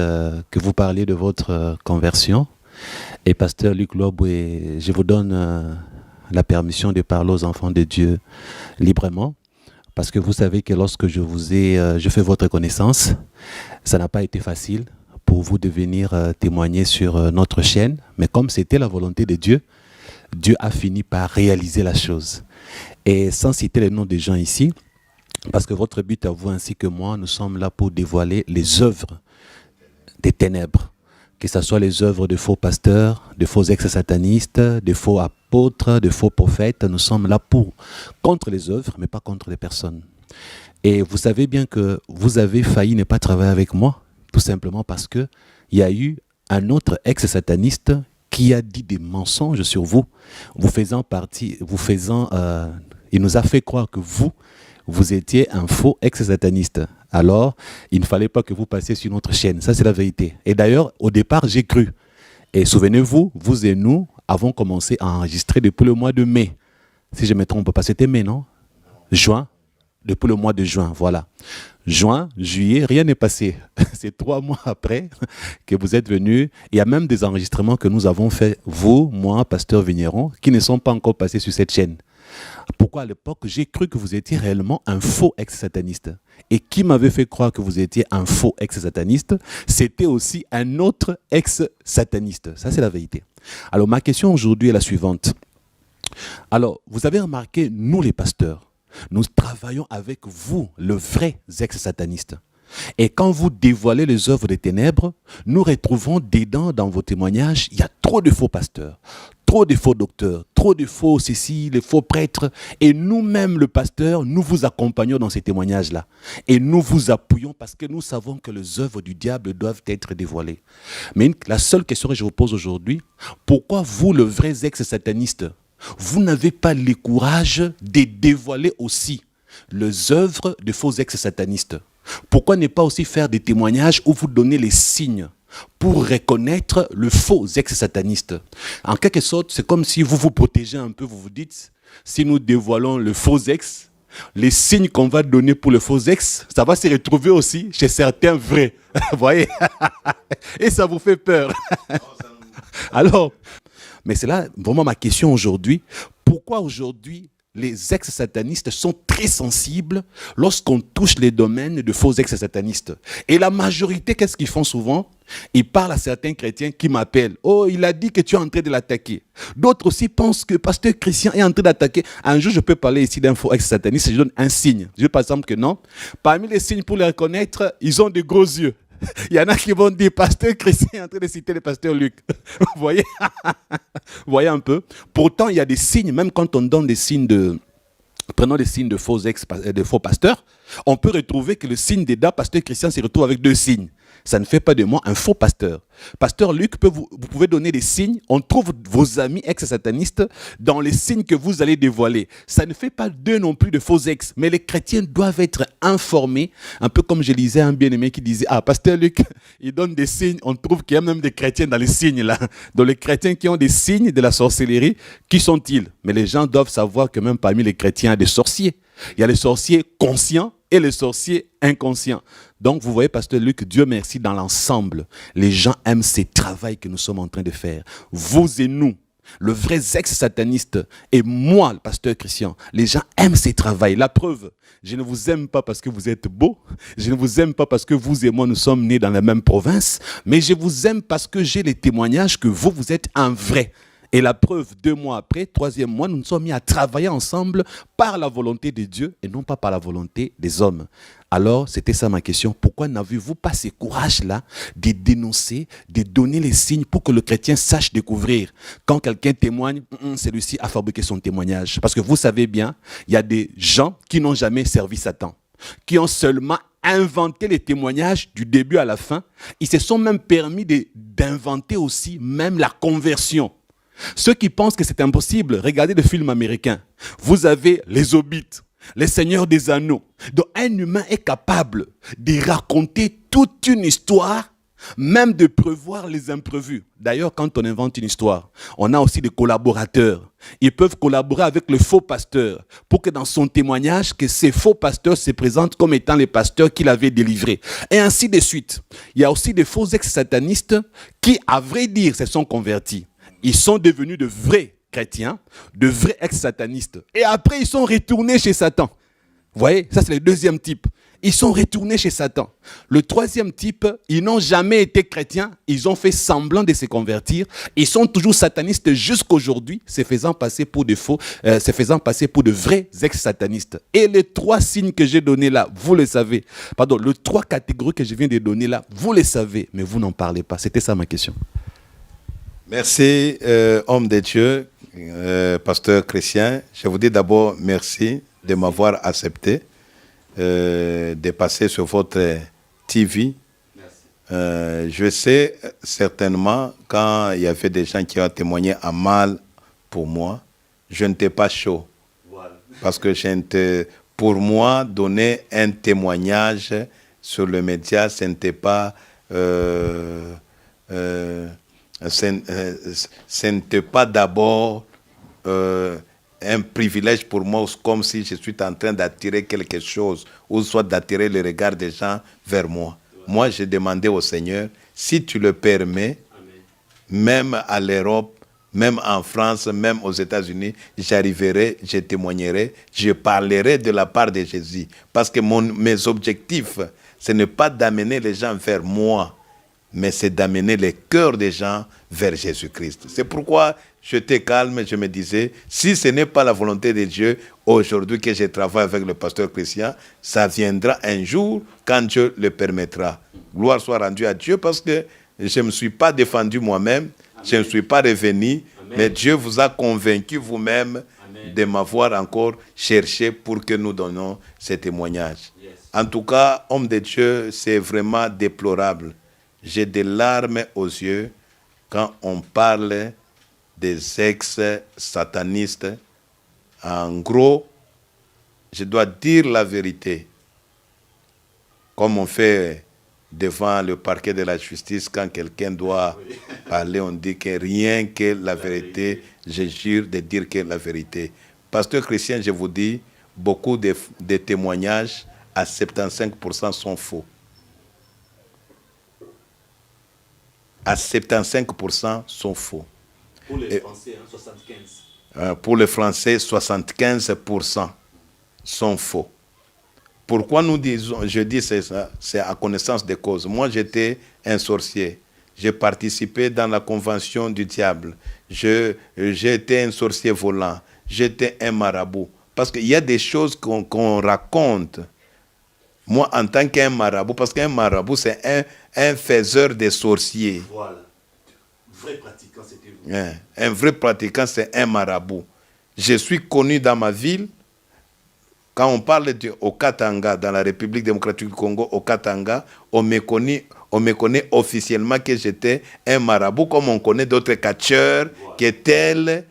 que vous parliez de votre conversion. Et pasteur Luc Loaboué, je vous donne la permission de parler aux enfants de Dieu librement. Parce que vous savez que lorsque je fais votre connaissance, ça n'a pas été facile pour vous de venir témoigner sur notre chaîne. Mais comme c'était la volonté de Dieu, Dieu a fini par réaliser la chose. Et sans citer les noms des gens ici, parce que votre but à vous ainsi que moi, nous sommes là pour dévoiler les œuvres des ténèbres. Que ce soit les œuvres de faux pasteurs, de faux ex-satanistes, de faux apôtres, de faux prophètes. Nous sommes là contre les œuvres, mais pas contre les personnes. Et vous savez bien que vous avez failli ne pas travailler avec moi, tout simplement parce qu'il y a eu un autre ex-sataniste qui a dit des mensonges sur vous, il nous a fait croire que vous étiez un faux ex-sataniste. Alors, il ne fallait pas que vous passiez sur notre chaîne. Ça, c'est la vérité. Et d'ailleurs, au départ, j'ai cru. Et souvenez-vous, vous et nous avons commencé à enregistrer depuis le mois de mai. Si je ne me trompe pas, c'était mai, non? Juin. Depuis le mois de juin, voilà. Juin, juillet, rien n'est passé. C'est 3 mois après que vous êtes venus. Il y a même des enregistrements que nous avons faits, vous, moi, pasteur Vigneron, qui ne sont pas encore passés sur cette chaîne. Pourquoi à l'époque, j'ai cru que vous étiez réellement un faux ex-sataniste. Et qui m'avait fait croire que vous étiez un faux ex-sataniste, c'était aussi un autre ex-sataniste. Ça, c'est la vérité. Alors, ma question aujourd'hui est la suivante. Alors, vous avez remarqué, nous les pasteurs, nous travaillons avec vous, le vrai ex-sataniste. Et quand vous dévoilez les œuvres des ténèbres, nous retrouvons dedans, dans vos témoignages, il y a trop de faux pasteurs, trop de faux docteurs, trop de faux ceci, les faux prêtres. Et nous-mêmes, le pasteur, nous vous accompagnons dans ces témoignages-là. Et nous vous appuyons parce que nous savons que les œuvres du diable doivent être dévoilées. Mais la seule question que je vous pose aujourd'hui, pourquoi vous, le vrai ex-sataniste, vous n'avez pas le courage de dévoiler aussi les œuvres de faux ex-satanistes? Pourquoi ne pas aussi faire des témoignages où vous donnez les signes pour reconnaître le faux ex-sataniste? En quelque sorte, c'est comme si vous vous protégez un peu, vous vous dites, si nous dévoilons le faux ex, les signes qu'on va donner pour le faux ex, ça va se retrouver aussi chez certains vrais. Vous voyez? Et ça vous fait peur. Alors, mais c'est là vraiment ma question aujourd'hui. Pourquoi aujourd'hui les ex-satanistes sont très sensibles lorsqu'on touche les domaines de faux ex-satanistes? Et la majorité, qu'est-ce qu'ils font souvent? Ils parlent à certains chrétiens qui m'appellent. Oh, il a dit que tu es en train de l'attaquer. D'autres aussi pensent que pasteur Christian est en train d'attaquer. Un jour, je peux parler ici d'un faux ex-sataniste, je donne un signe. Je dis par exemple que non. Parmi les signes pour les reconnaître, ils ont de gros yeux. Il y en a qui vont dire, pasteur Christian est en train de citer le pasteur Luc. Vous voyez? Vous voyez un peu? Pourtant, il y a des signes, même quand on donne des signes prenons des signes de faux pasteurs, on peut retrouver que le signe d'Eda, pasteur Christian, se retrouve avec 2 signes. Ça ne fait pas de moi un faux pasteur. Pasteur Luc, vous pouvez donner des signes. On trouve vos amis ex-satanistes dans les signes que vous allez dévoiler. Ça ne fait pas d'eux non plus de faux ex. Mais les chrétiens doivent être informés. Un peu comme je lisais un bien-aimé qui disait, ah, pasteur Luc, il donne des signes. On trouve qu'il y a même des chrétiens dans les signes là. Dans les chrétiens qui ont des signes de la sorcellerie, qui sont-ils? Mais les gens doivent savoir que même parmi les chrétiens, il y a des sorciers. Il y a les sorciers conscients et les sorciers inconscients. Donc, vous voyez, pasteur Luc, Dieu merci, dans l'ensemble, les gens aiment ce travail que nous sommes en train de faire. Vous et nous, le vrai ex-sataniste et moi, le pasteur Christian, les gens aiment ce travail. La preuve, je ne vous aime pas parce que vous êtes beau, je ne vous aime pas parce que vous et moi, nous sommes nés dans la même province, mais je vous aime parce que j'ai les témoignages que vous êtes un vrai Et la preuve, 2 mois après, 3e mois, nous nous sommes mis à travailler ensemble par la volonté de Dieu et non pas par la volonté des hommes. Alors, c'était ça ma question. Pourquoi n'avez-vous pas ce courage-là de dénoncer, de donner les signes pour que le chrétien sache découvrir? Quand quelqu'un témoigne, celui-ci a fabriqué son témoignage. Parce que vous savez bien, il y a des gens qui n'ont jamais servi Satan, qui ont seulement inventé les témoignages du début à la fin. Ils se sont même permis d'inventer aussi même la conversion. Ceux qui pensent que c'est impossible, regardez le film américain. Vous avez les Hobbits, les Seigneurs des Anneaux. Donc un humain est capable de raconter toute une histoire, même de prévoir les imprévus. D'ailleurs, quand on invente une histoire, on a aussi des collaborateurs. Ils peuvent collaborer avec le faux pasteur pour que dans son témoignage, que ces faux pasteurs se présentent comme étant les pasteurs qu'il avait délivrés. Et ainsi de suite. Il y a aussi des faux ex-satanistes qui, à vrai dire, se sont convertis. Ils sont devenus de vrais chrétiens, de vrais ex-satanistes. Et après, ils sont retournés chez Satan. Vous voyez, ça c'est le 2e type. Ils sont retournés chez Satan. Le 3e type, ils n'ont jamais été chrétiens. Ils ont fait semblant de se convertir. Ils sont toujours satanistes jusqu'aujourd'hui, se faisant passer pour de faux, se faisant passer pour de vrais ex-satanistes. Et les 3 signes que j'ai donnés là, vous le savez. Pardon, les 3 catégories que je viens de donner là, vous les savez, mais vous n'en parlez pas. C'était ça ma question. Merci, homme de Dieu, pasteur Chrétien. Je vous dis d'abord merci de m'avoir accepté de passer sur votre TV. Je sais certainement quand il y avait des gens qui ont témoigné en mal pour moi, je n'étais pas chaud. Voilà. Parce que pour moi, donner un témoignage sur le média, ce n'était pas... ce n'était pas d'abord un privilège pour moi, comme si je suis en train d'attirer quelque chose, ou soit d'attirer le regard des gens vers moi. Moi, j'ai demandé au Seigneur, si tu le permets, même à l'Europe, même en France, même aux États-Unis, j'arriverai, je témoignerai, je parlerai de la part de Jésus. Parce que mes objectifs, ce n'est pas d'amener les gens vers moi, mais c'est d'amener les cœurs des gens vers Jésus-Christ. C'est pourquoi j'étais calme, je me disais, si ce n'est pas la volonté de Dieu, aujourd'hui que je travaille avec le pasteur Chrétien, ça viendra un jour quand Dieu le permettra. Gloire soit rendue à Dieu parce que je ne me suis pas défendu moi-même, je ne suis pas revenu, mais Dieu vous a convaincu vous-même de m'avoir encore cherché pour que nous donnions ces témoignages. En tout cas, homme de Dieu, c'est vraiment déplorable. J'ai des larmes aux yeux quand on parle des ex-satanistes. En gros, je dois dire la vérité. Comme on fait devant le parquet de la justice, quand quelqu'un doit parler, on dit que rien que la vérité, je jure de dire que la vérité. Pasteur Chrétien, je vous dis, beaucoup de témoignages, à 75% sont faux. À 75% sont faux. Pour les Français, 75%. Pour les Français, 75% sont faux. Pourquoi je dis ça? C'est à connaissance de cause. Moi, j'étais un sorcier. J'ai participé dans la convention du diable. J'étais un sorcier volant. J'étais un marabout. Parce qu'il y a des choses qu'on raconte. Moi, en tant qu'un marabout, parce qu'un marabout, c'est un faiseur de sorciers. Voilà. Vrai pratiquant, c'était vous. Un vrai pratiquant, c'est un marabout. Je suis connu dans ma ville. Quand on parle au Katanga, dans la République démocratique du Congo, au Katanga, on me connaît officiellement que j'étais un marabout, comme on connaît d'autres catcheurs qui étaient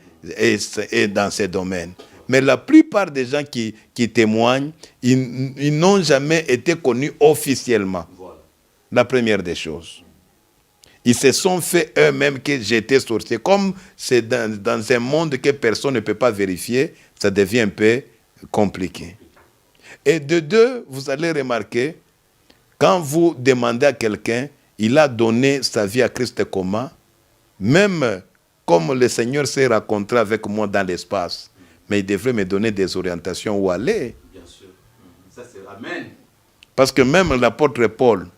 et dans ces domaines. Mais la plupart des gens qui témoignent, ils n'ont jamais été connus officiellement. Voilà. La première des choses. Ils se sont fait eux-mêmes que j'étais sorcier. Comme c'est dans un monde que personne ne peut pas vérifier, ça devient un peu compliqué. Et de deux, vous allez remarquer, quand vous demandez à quelqu'un, il a donné sa vie à Christ comment, même comme le Seigneur s'est rencontré avec moi dans l'espace, mais il devrait me donner des orientations où aller. Bien sûr. Ça, c'est Amen. Parce que même l'apôtre Paul,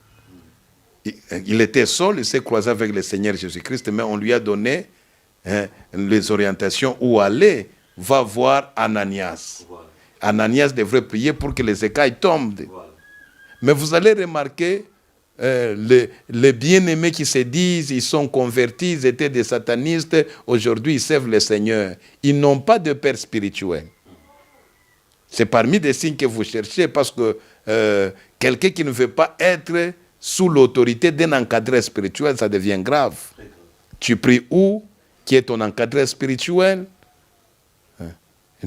il était seul, il s'est croisé avec le Seigneur Jésus-Christ, mais on lui a donné les orientations où aller, va voir Ananias. Voilà. Ananias devrait prier pour que les écailles tombent. Voilà. Mais vous allez remarquer, les bien-aimés qui se disent, ils sont convertis, ils étaient des satanistes, aujourd'hui ils servent le Seigneur. Ils n'ont pas de père spirituel. C'est parmi des signes que vous cherchez, parce que quelqu'un qui ne veut pas être sous l'autorité d'un encadreur spirituel, ça devient grave. Tu pries où? Qui est ton encadreur spirituel?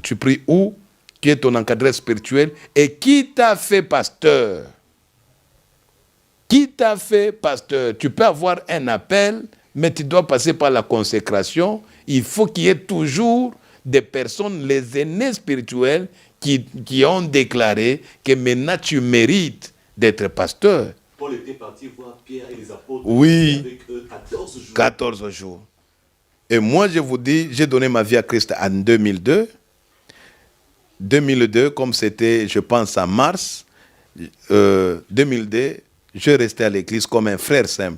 Tu pries où? Qui est ton encadreur spirituel? Et qui t'a fait pasteur? Qui t'a fait pasteur? Tu peux avoir un appel, mais tu dois passer par la consécration. Il faut qu'il y ait toujours des personnes, les aînés spirituels, qui ont déclaré que maintenant tu mérites d'être pasteur. Paul était parti voir Pierre et les apôtres. Oui, avec eux 14 jours. 14 jours. Et moi, je vous dis, j'ai donné ma vie à Christ en 2002. 2002, comme c'était, je pense, en mars 2002, je restais à l'église comme un frère simple.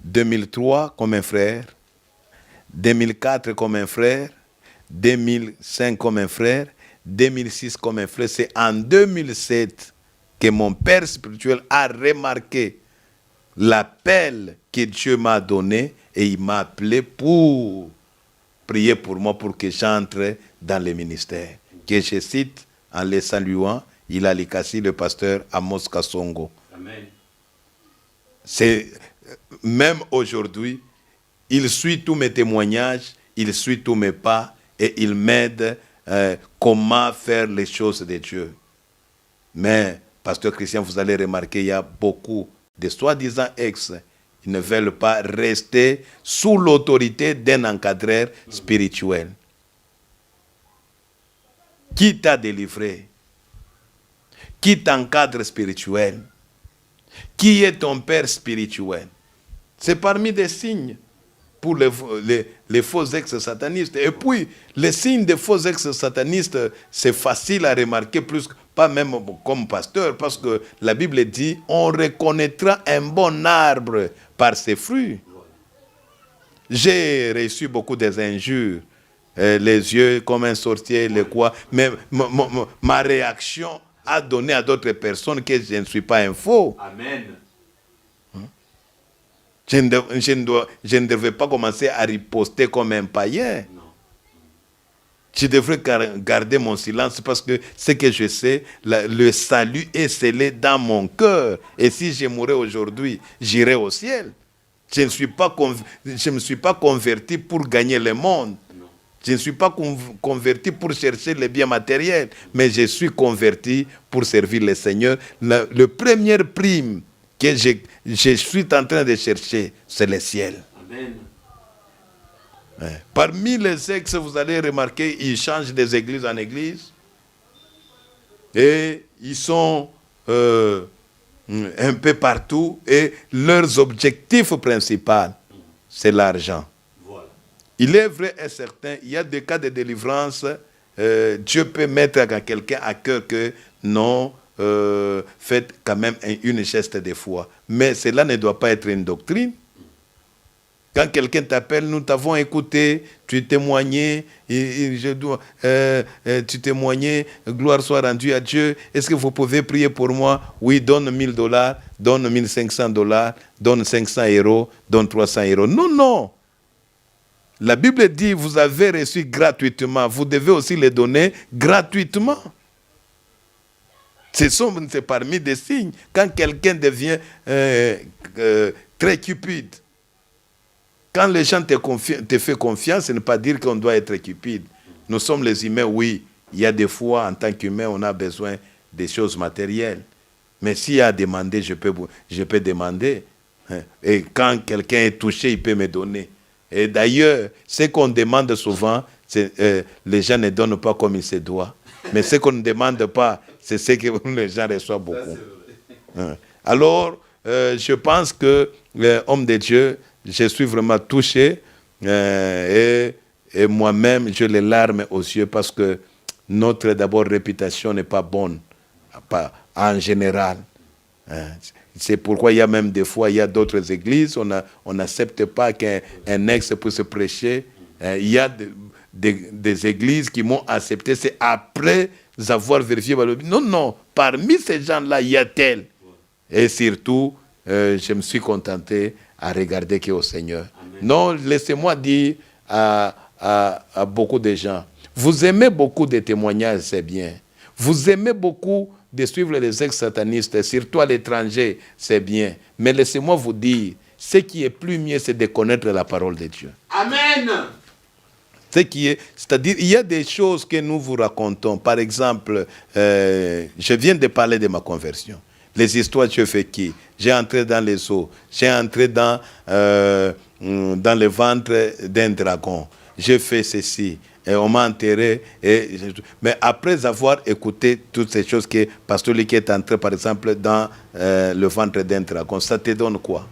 2003, comme un frère. 2004, comme un frère. 2005, comme un frère. 2006, comme un frère. C'est en 2007 que mon père spirituel a remarqué l'appel que Dieu m'a donné et il m'a appelé pour prier pour moi, pour que j'entre dans le ministère. Que je cite en les saluant, il a likasi le pasteur Amos Kasongo. Amen. C'est, même aujourd'hui, il suit tous mes témoignages, il suit tous mes pas et il m'aide comment faire les choses de Dieu. Mais, pasteur Christian, vous allez remarquer, il y a beaucoup de soi-disant ex. Ils ne veulent pas rester sous l'autorité d'un encadreur spirituel. Qui t'a délivré? Qui t'encadre spirituel? Qui est ton père spirituel? C'est parmi des signes pour les faux ex-satanistes. Et puis, les signes des faux ex-satanistes, c'est facile à remarquer, pas même comme pasteur, parce que la Bible dit, on reconnaîtra un bon arbre par ses fruits. J'ai reçu beaucoup des injures, les yeux comme un sorcier, les quoi, mais ma réaction a donné à d'autres personnes que je ne suis pas un faux. Amen. Je ne devrais pas commencer à riposter comme un païen. Non. Je devrais garder mon silence parce que ce que je sais, le salut est scellé dans mon cœur. Et si je mourais aujourd'hui, j'irai au ciel. Je ne me suis pas converti pour gagner le monde. Non. Je ne suis pas converti pour chercher les biens matériels. Mais je suis converti pour servir le Seigneur. Le premier prime que je suis en train de chercher, c'est le ciel. Amen. Parmi les ex, vous allez remarquer, ils changent des églises en église. Et ils sont un peu partout. Et leurs objectifs principaux, c'est l'argent. Voilà. Il est vrai et certain, il y a des cas de délivrance. Dieu peut mettre à quelqu'un à cœur que non, faites quand même une geste de foi. Mais cela ne doit pas être une doctrine. Quand quelqu'un t'appelle, nous t'avons écouté, tu témoignais, tu témoignais, gloire soit rendue à Dieu. Est-ce que vous pouvez prier pour moi? Oui, donne $1000, donne $1500, donne 500 €, donne 300 €. Non, non. La Bible dit, vous avez reçu gratuitement, vous devez aussi les donner gratuitement. C'est parmi des signes. Quand quelqu'un devient très cupide, quand les gens te font confiance, ce n'est pas dire qu'on doit être cupide. Nous sommes les humains, oui. Il y a des fois, en tant qu'humain, on a besoin des choses matérielles. Mais s'il y a à demander, je peux demander. Et quand quelqu'un est touché, il peut me donner. Et d'ailleurs, ce qu'on demande souvent, les gens ne donnent pas comme il se doit. Mais ce qu'on ne demande pas, c'est ce que les gens reçoivent beaucoup. Alors, je pense que l'homme de Dieu, je suis vraiment touché et moi-même, j'ai les larmes aux yeux parce que notre d'abord réputation n'est pas bonne, pas en général. C'est pourquoi il y a même des fois, il y a d'autres églises, on n'accepte pas qu'un ex puisse prêcher. Il y a des églises qui m'ont accepté, c'est après avoir vérifié. Non, non, parmi ces gens-là, il y a tel. Et surtout, je me suis contenté à regarder qu'au Seigneur. Amen. Non, laissez-moi dire à beaucoup de gens, vous aimez beaucoup de témoignages, c'est bien. Vous aimez beaucoup de suivre les ex-satanistes, surtout à l'étranger, c'est bien. Mais laissez-moi vous dire, ce qui est plus mieux, c'est de connaître la parole de Dieu. Amen. C'est-à-dire, il y a des choses que nous vous racontons. Par exemple, je viens de parler de ma conversion. Les histoires, je fais qui? J'ai entré dans les eaux, j'ai entré dans le ventre d'un dragon. J'ai fait ceci. Et on m'a enterré. Mais après avoir écouté toutes ces choses que Pasteur Luc est entré, par exemple, dans le ventre d'un dragon, ça te donne quoi?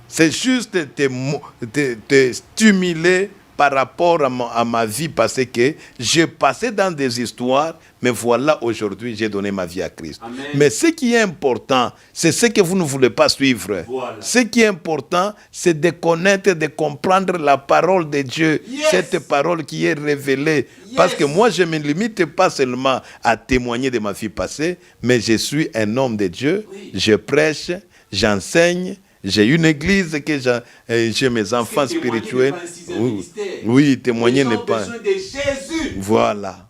C'est juste te stimuler par rapport à ma vie, parce que j'ai passé dans des histoires, mais voilà, aujourd'hui, j'ai donné ma vie à Christ. Amen. Mais ce qui est important, c'est ce que vous ne voulez pas suivre. Voilà. Ce qui est important, c'est de connaître, de comprendre la parole de Dieu, yes. Cette parole qui est révélée. Yes. Parce que moi, je ne me limite pas seulement à témoigner de ma vie passée, mais je suis un homme de Dieu, oui. Je prêche, j'enseigne. J'ai une église que j'ai mes enfants spirituels. Oui, témoigner n'est pas. Besoin de Jésus. Voilà.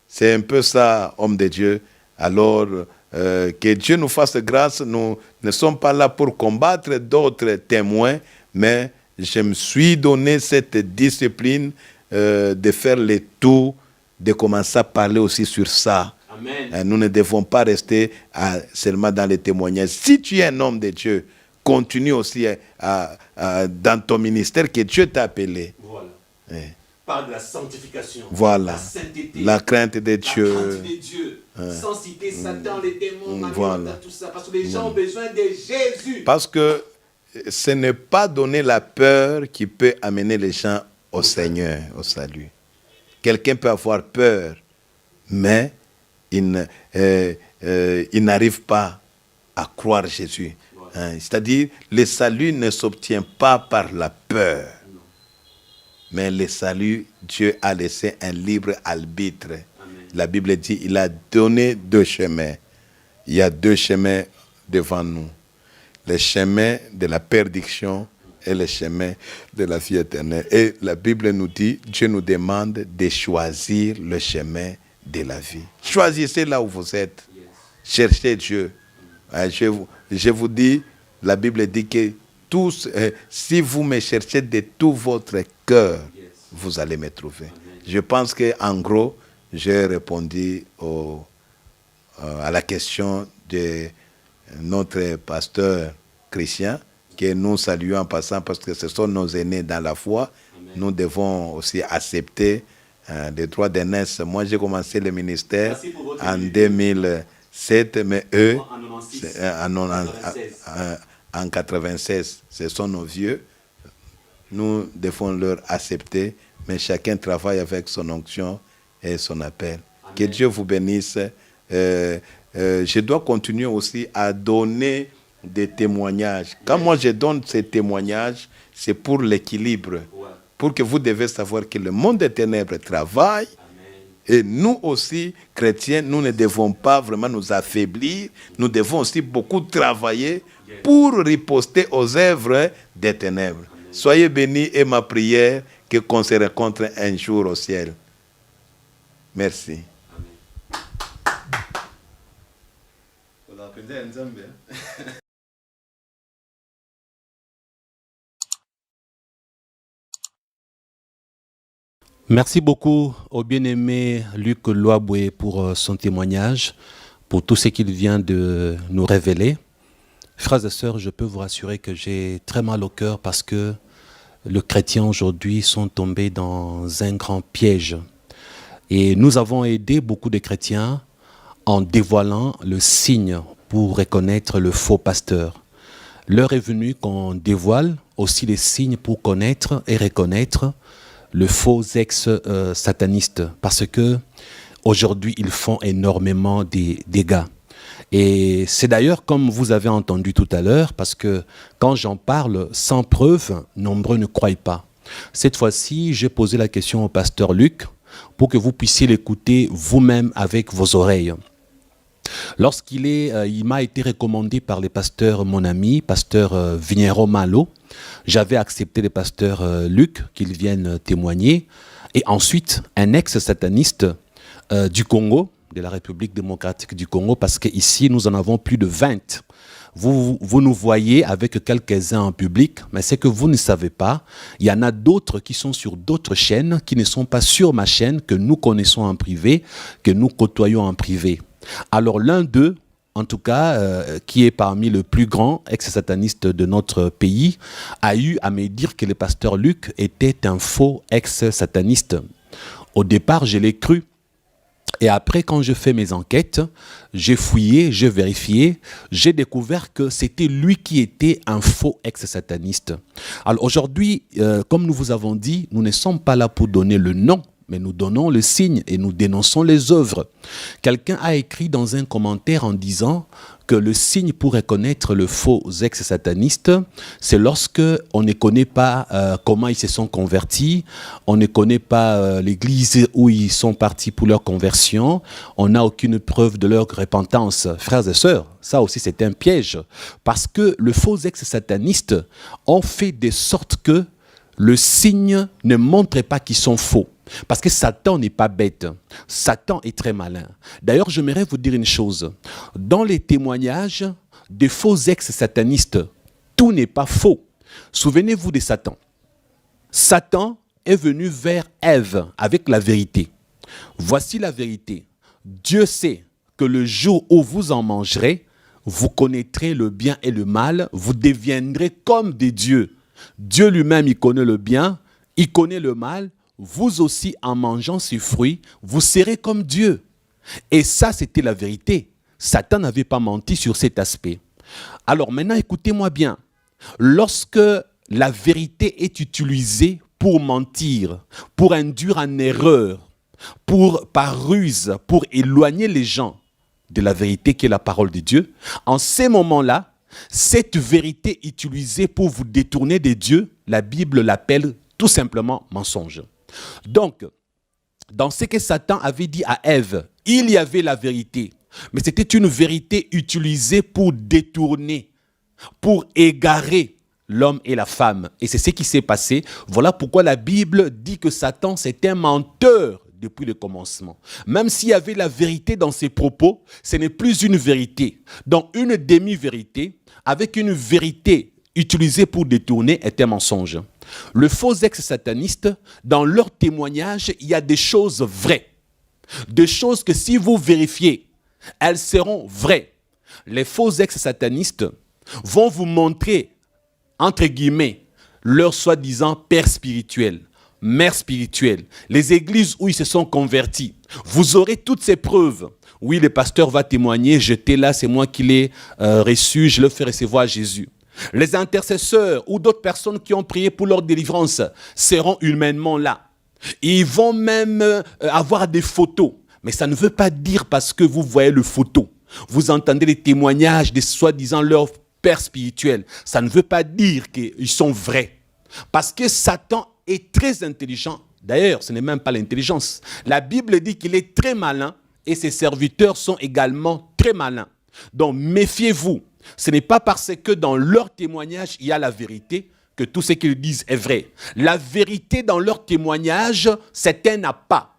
C'est un peu ça, homme de Dieu. Alors, que Dieu nous fasse grâce. Nous ne sommes pas là pour combattre d'autres témoins, mais je me suis donné cette discipline de faire le tout, de commencer à parler aussi sur ça. Amen. Nous ne devons pas rester seulement dans les témoignages. Si tu es un homme de Dieu, continue aussi dans ton ministère que Dieu t'a appelé. Voilà. Par de la sanctification, voilà. La sainteté, la crainte de Dieu. La crainte de Dieu. Sans citer Satan, les démons, voilà. Tout ça. Parce que les gens ont besoin de Jésus. Parce que ce n'est pas donner la peur qui peut amener les gens au Seigneur, au salut. Quelqu'un peut avoir peur, mais il n'arrive pas à croire Jésus. C'est-à-dire, le salut ne s'obtient pas par la peur. Non. Mais le salut, Dieu a laissé un libre arbitre. Amen. La Bible dit, il a donné deux chemins. Il y a deux chemins devant nous. Le chemin de la perdition et le chemin de la vie éternelle. Et la Bible nous dit, Dieu nous demande de choisir le chemin de la vie. Choisissez là où vous êtes. Yes. Cherchez Dieu. Je vous dis, la Bible dit que tous, si vous me cherchez de tout votre cœur, yes. Vous allez me trouver. Amen. Je pense qu'en gros, j'ai répondu à la question de notre pasteur Christian, que nous saluons en passant parce que ce sont nos aînés dans la foi. Amen. Nous devons aussi accepter les droits d'aînesse. Moi, j'ai commencé le ministère en 2007, mais eux, en 96, ce sont nos vieux. Nous devons leur accepter, mais chacun travaille avec son onction et son appel. Amen. Que Dieu vous bénisse. Je dois continuer aussi à donner des témoignages. Quand moi je donne ces témoignages, c'est pour l'équilibre. Ouais. Pour que vous devez savoir que le monde des ténèbres travaille. Et nous aussi, chrétiens, nous ne devons pas vraiment nous affaiblir. Nous devons aussi beaucoup travailler pour riposter aux œuvres des ténèbres. Amen. Soyez bénis et ma prière qu'on se rencontre un jour au ciel. Merci. Merci beaucoup au bien-aimé Luc Loaboué pour son témoignage, pour tout ce qu'il vient de nous révéler. Frères et sœurs, je peux vous rassurer que j'ai très mal au cœur parce que les chrétiens aujourd'hui sont tombés dans un grand piège. Et nous avons aidé beaucoup de chrétiens en dévoilant le signe pour reconnaître le faux pasteur. L'heure est venue qu'on dévoile aussi les signes pour connaître et reconnaître le faux ex-sataniste, parce que aujourd'hui ils font énormément de dégâts. Et c'est d'ailleurs comme vous avez entendu tout à l'heure, parce que quand j'en parle sans preuve, nombreux ne croient pas. Cette fois-ci, j'ai posé la question au pasteur Luc pour que vous puissiez l'écouter vous-même avec vos oreilles. Il m'a été recommandé par les pasteurs, mon ami, pasteur Viniero Malo. J'avais accepté le pasteur Luc qu'il vienne témoigner. Et ensuite, un ex-sataniste du Congo, de la République démocratique du Congo, parce qu'ici, nous en avons plus de 20. Vous nous voyez avec quelques-uns en public, mais c'est que vous ne savez pas. Il y en a d'autres qui sont sur d'autres chaînes, qui ne sont pas sur ma chaîne, que nous connaissons en privé, que nous côtoyons en privé. Alors l'un d'eux, en tout cas, qui est parmi les plus grands ex-satanistes de notre pays, a eu à me dire que le pasteur Luc était un faux ex-sataniste. Au départ, je l'ai cru. Et après, quand je fais mes enquêtes, j'ai fouillé, j'ai vérifié, j'ai découvert que c'était lui qui était un faux ex-sataniste. Alors aujourd'hui, comme nous vous avons dit, nous ne sommes pas là pour donner le nom, mais nous donnons le signe et nous dénonçons les œuvres. Quelqu'un a écrit dans un commentaire en disant que le signe pour reconnaître le faux ex-sataniste, c'est lorsque on ne connaît pas comment ils se sont convertis, on ne connaît pas l'église où ils sont partis pour leur conversion, on n'a aucune preuve de leur repentance. Frères et sœurs, ça aussi c'est un piège, parce que le faux ex-sataniste ont fait de sorte que le signe ne montre pas qu'ils sont faux. Parce que Satan n'est pas bête. Satan est très malin. D'ailleurs, j'aimerais vous dire une chose. Dans les témoignages des faux ex-satanistes, tout n'est pas faux. Souvenez-vous de Satan. Satan est venu vers Ève avec la vérité. Voici la vérité. Dieu sait que le jour où vous en mangerez, vous connaîtrez le bien et le mal, vous deviendrez comme des dieux. Dieu lui-même, il connaît le bien, il connaît le mal. Vous aussi, en mangeant ces fruits, vous serez comme Dieu. Et ça, c'était la vérité. Satan n'avait pas menti sur cet aspect. Alors maintenant, écoutez-moi bien. Lorsque la vérité est utilisée pour mentir, pour induire en erreur, par ruse, pour éloigner les gens de la vérité qui est la parole de Dieu, en ces moments-là, cette vérité utilisée pour vous détourner de Dieu, la Bible l'appelle tout simplement mensonge. Donc, dans ce que Satan avait dit à Ève, il y avait la vérité, mais c'était une vérité utilisée pour détourner, pour égarer l'homme et la femme. Et c'est ce qui s'est passé. Voilà pourquoi la Bible dit que Satan, c'est un menteur depuis le commencement. Même s'il y avait la vérité dans ses propos, ce n'est plus une vérité. Donc, une demi-vérité avec une vérité utilisée pour détourner est un mensonge. Le faux ex-sataniste, dans leur témoignage, il y a des choses vraies. Des choses que si vous vérifiez, elles seront vraies. Les faux ex-satanistes vont vous montrer, entre guillemets, leur soi-disant père spirituel, mère spirituelle, les églises où ils se sont convertis. Vous aurez toutes ces preuves. Oui, le pasteur va témoigner, j'étais là, c'est moi qui l'ai reçu, je le fais recevoir à Jésus. Les intercesseurs ou d'autres personnes qui ont prié pour leur délivrance seront humainement là. Ils vont même avoir des photos. Mais ça ne veut pas dire parce que vous voyez le photo, vous entendez les témoignages de soi-disant leur père spirituel. Ça ne veut pas dire qu'ils sont vrais. Parce que Satan est très intelligent. D'ailleurs, ce n'est même pas l'intelligence. La Bible dit qu'il est très malin et ses serviteurs sont également très malins. Donc méfiez-vous. Ce n'est pas parce que dans leur témoignage, il y a la vérité que tout ce qu'ils disent est vrai. La vérité dans leur témoignage, c'est un appât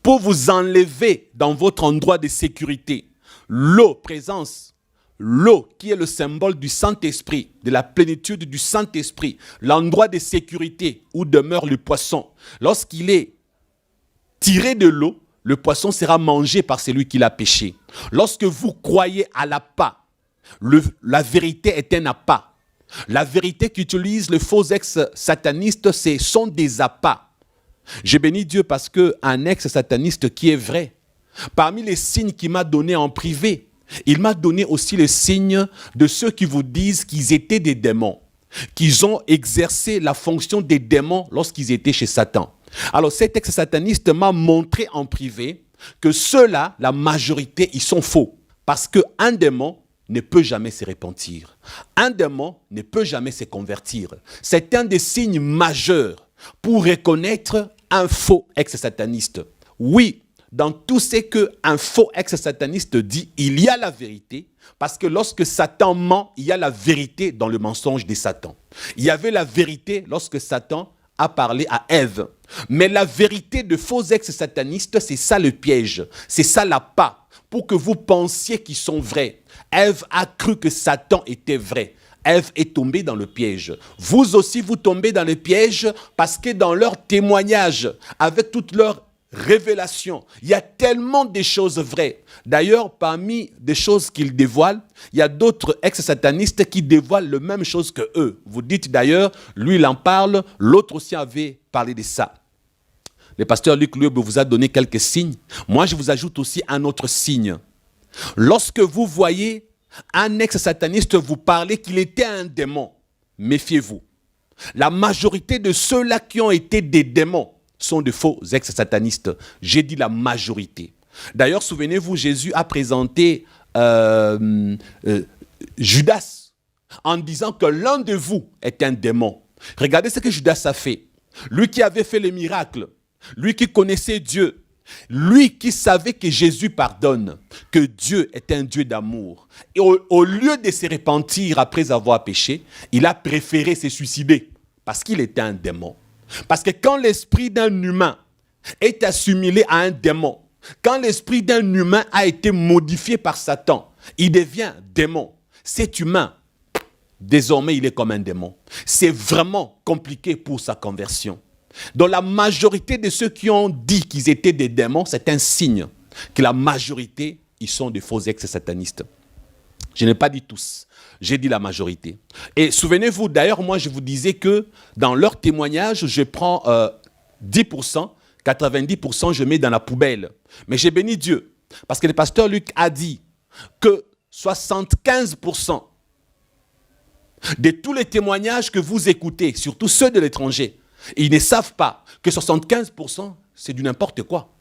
pour vous enlever dans votre endroit de sécurité. L'eau, présence, l'eau qui est le symbole du Saint-Esprit, de la plénitude du Saint-Esprit, l'endroit de sécurité où demeure le poisson. Lorsqu'il est tiré de l'eau, le poisson sera mangé par celui qui l'a pêché. Lorsque vous croyez à l'appât, la vérité est un appât. La vérité qu'utilisent les faux ex-satanistes, ce sont des appâts. Je bénis Dieu parce qu'un ex-sataniste qui est vrai, parmi les signes qu'il m'a donnés en privé, il m'a donné aussi le signe de ceux qui vous disent qu'ils étaient des démons, qu'ils ont exercé la fonction des démons lorsqu'ils étaient chez Satan. Alors cet ex-sataniste m'a montré en privé que ceux-là, la majorité, ils sont faux. Parce qu'un démon ne peut jamais se repentir. Un démon ne peut jamais se convertir. C'est un des signes majeurs pour reconnaître un faux ex-sataniste. Oui, dans tout ce qu'un faux ex-sataniste dit, il y a la vérité, parce que lorsque Satan ment, il y a la vérité dans le mensonge de Satan. Il y avait la vérité lorsque Satan a parlé à Ève. Mais la vérité de faux ex-satanistes, c'est ça le piège, c'est ça la pas, pour que vous pensiez qu'ils sont vrais. Ève a cru que Satan était vrai. Ève est tombée dans le piège. Vous aussi, vous tombez dans le piège parce que dans leur témoignage, avec toute leur révélation, il y a tellement de choses vraies. D'ailleurs, parmi des choses qu'ils dévoilent, il y a d'autres ex-satanistes qui dévoilent la même chose que eux. Vous dites d'ailleurs, lui il en parle, l'autre aussi avait parlé de ça. Le pasteur Luc Lueb vous a donné quelques signes. Moi, je vous ajoute aussi un autre signe. Lorsque vous voyez un ex-sataniste vous parler qu'il était un démon, méfiez-vous. La majorité de ceux-là qui ont été des démons sont de faux ex-satanistes. J'ai dit la majorité. D'ailleurs, souvenez-vous, Jésus a présenté Judas en disant que l'un de vous est un démon. Regardez ce que Judas a fait. Lui qui avait fait les miracles, lui qui connaissait Dieu, lui qui savait que Jésus pardonne, que Dieu est un Dieu d'amour. Et au lieu de se repentir après avoir péché, il a préféré se suicider parce qu'il était un démon. Parce que quand l'esprit d'un humain est assimilé à un démon, quand l'esprit d'un humain a été modifié par Satan, il devient démon. Cet humain, désormais, il est comme un démon. C'est vraiment compliqué pour sa conversion. Dans la majorité de ceux qui ont dit qu'ils étaient des démons, c'est un signe que la majorité, ils sont des faux ex-satanistes. Je n'ai pas dit tous, j'ai dit la majorité. Et souvenez-vous, d'ailleurs, moi je vous disais que dans leur témoignage, je prends 10%, 90% je mets dans la poubelle. Mais j'ai béni Dieu, parce que le pasteur Luc a dit que 75% de tous les témoignages que vous écoutez, surtout ceux de l'étranger, ils ne savent pas que 75% c'est du n'importe quoi.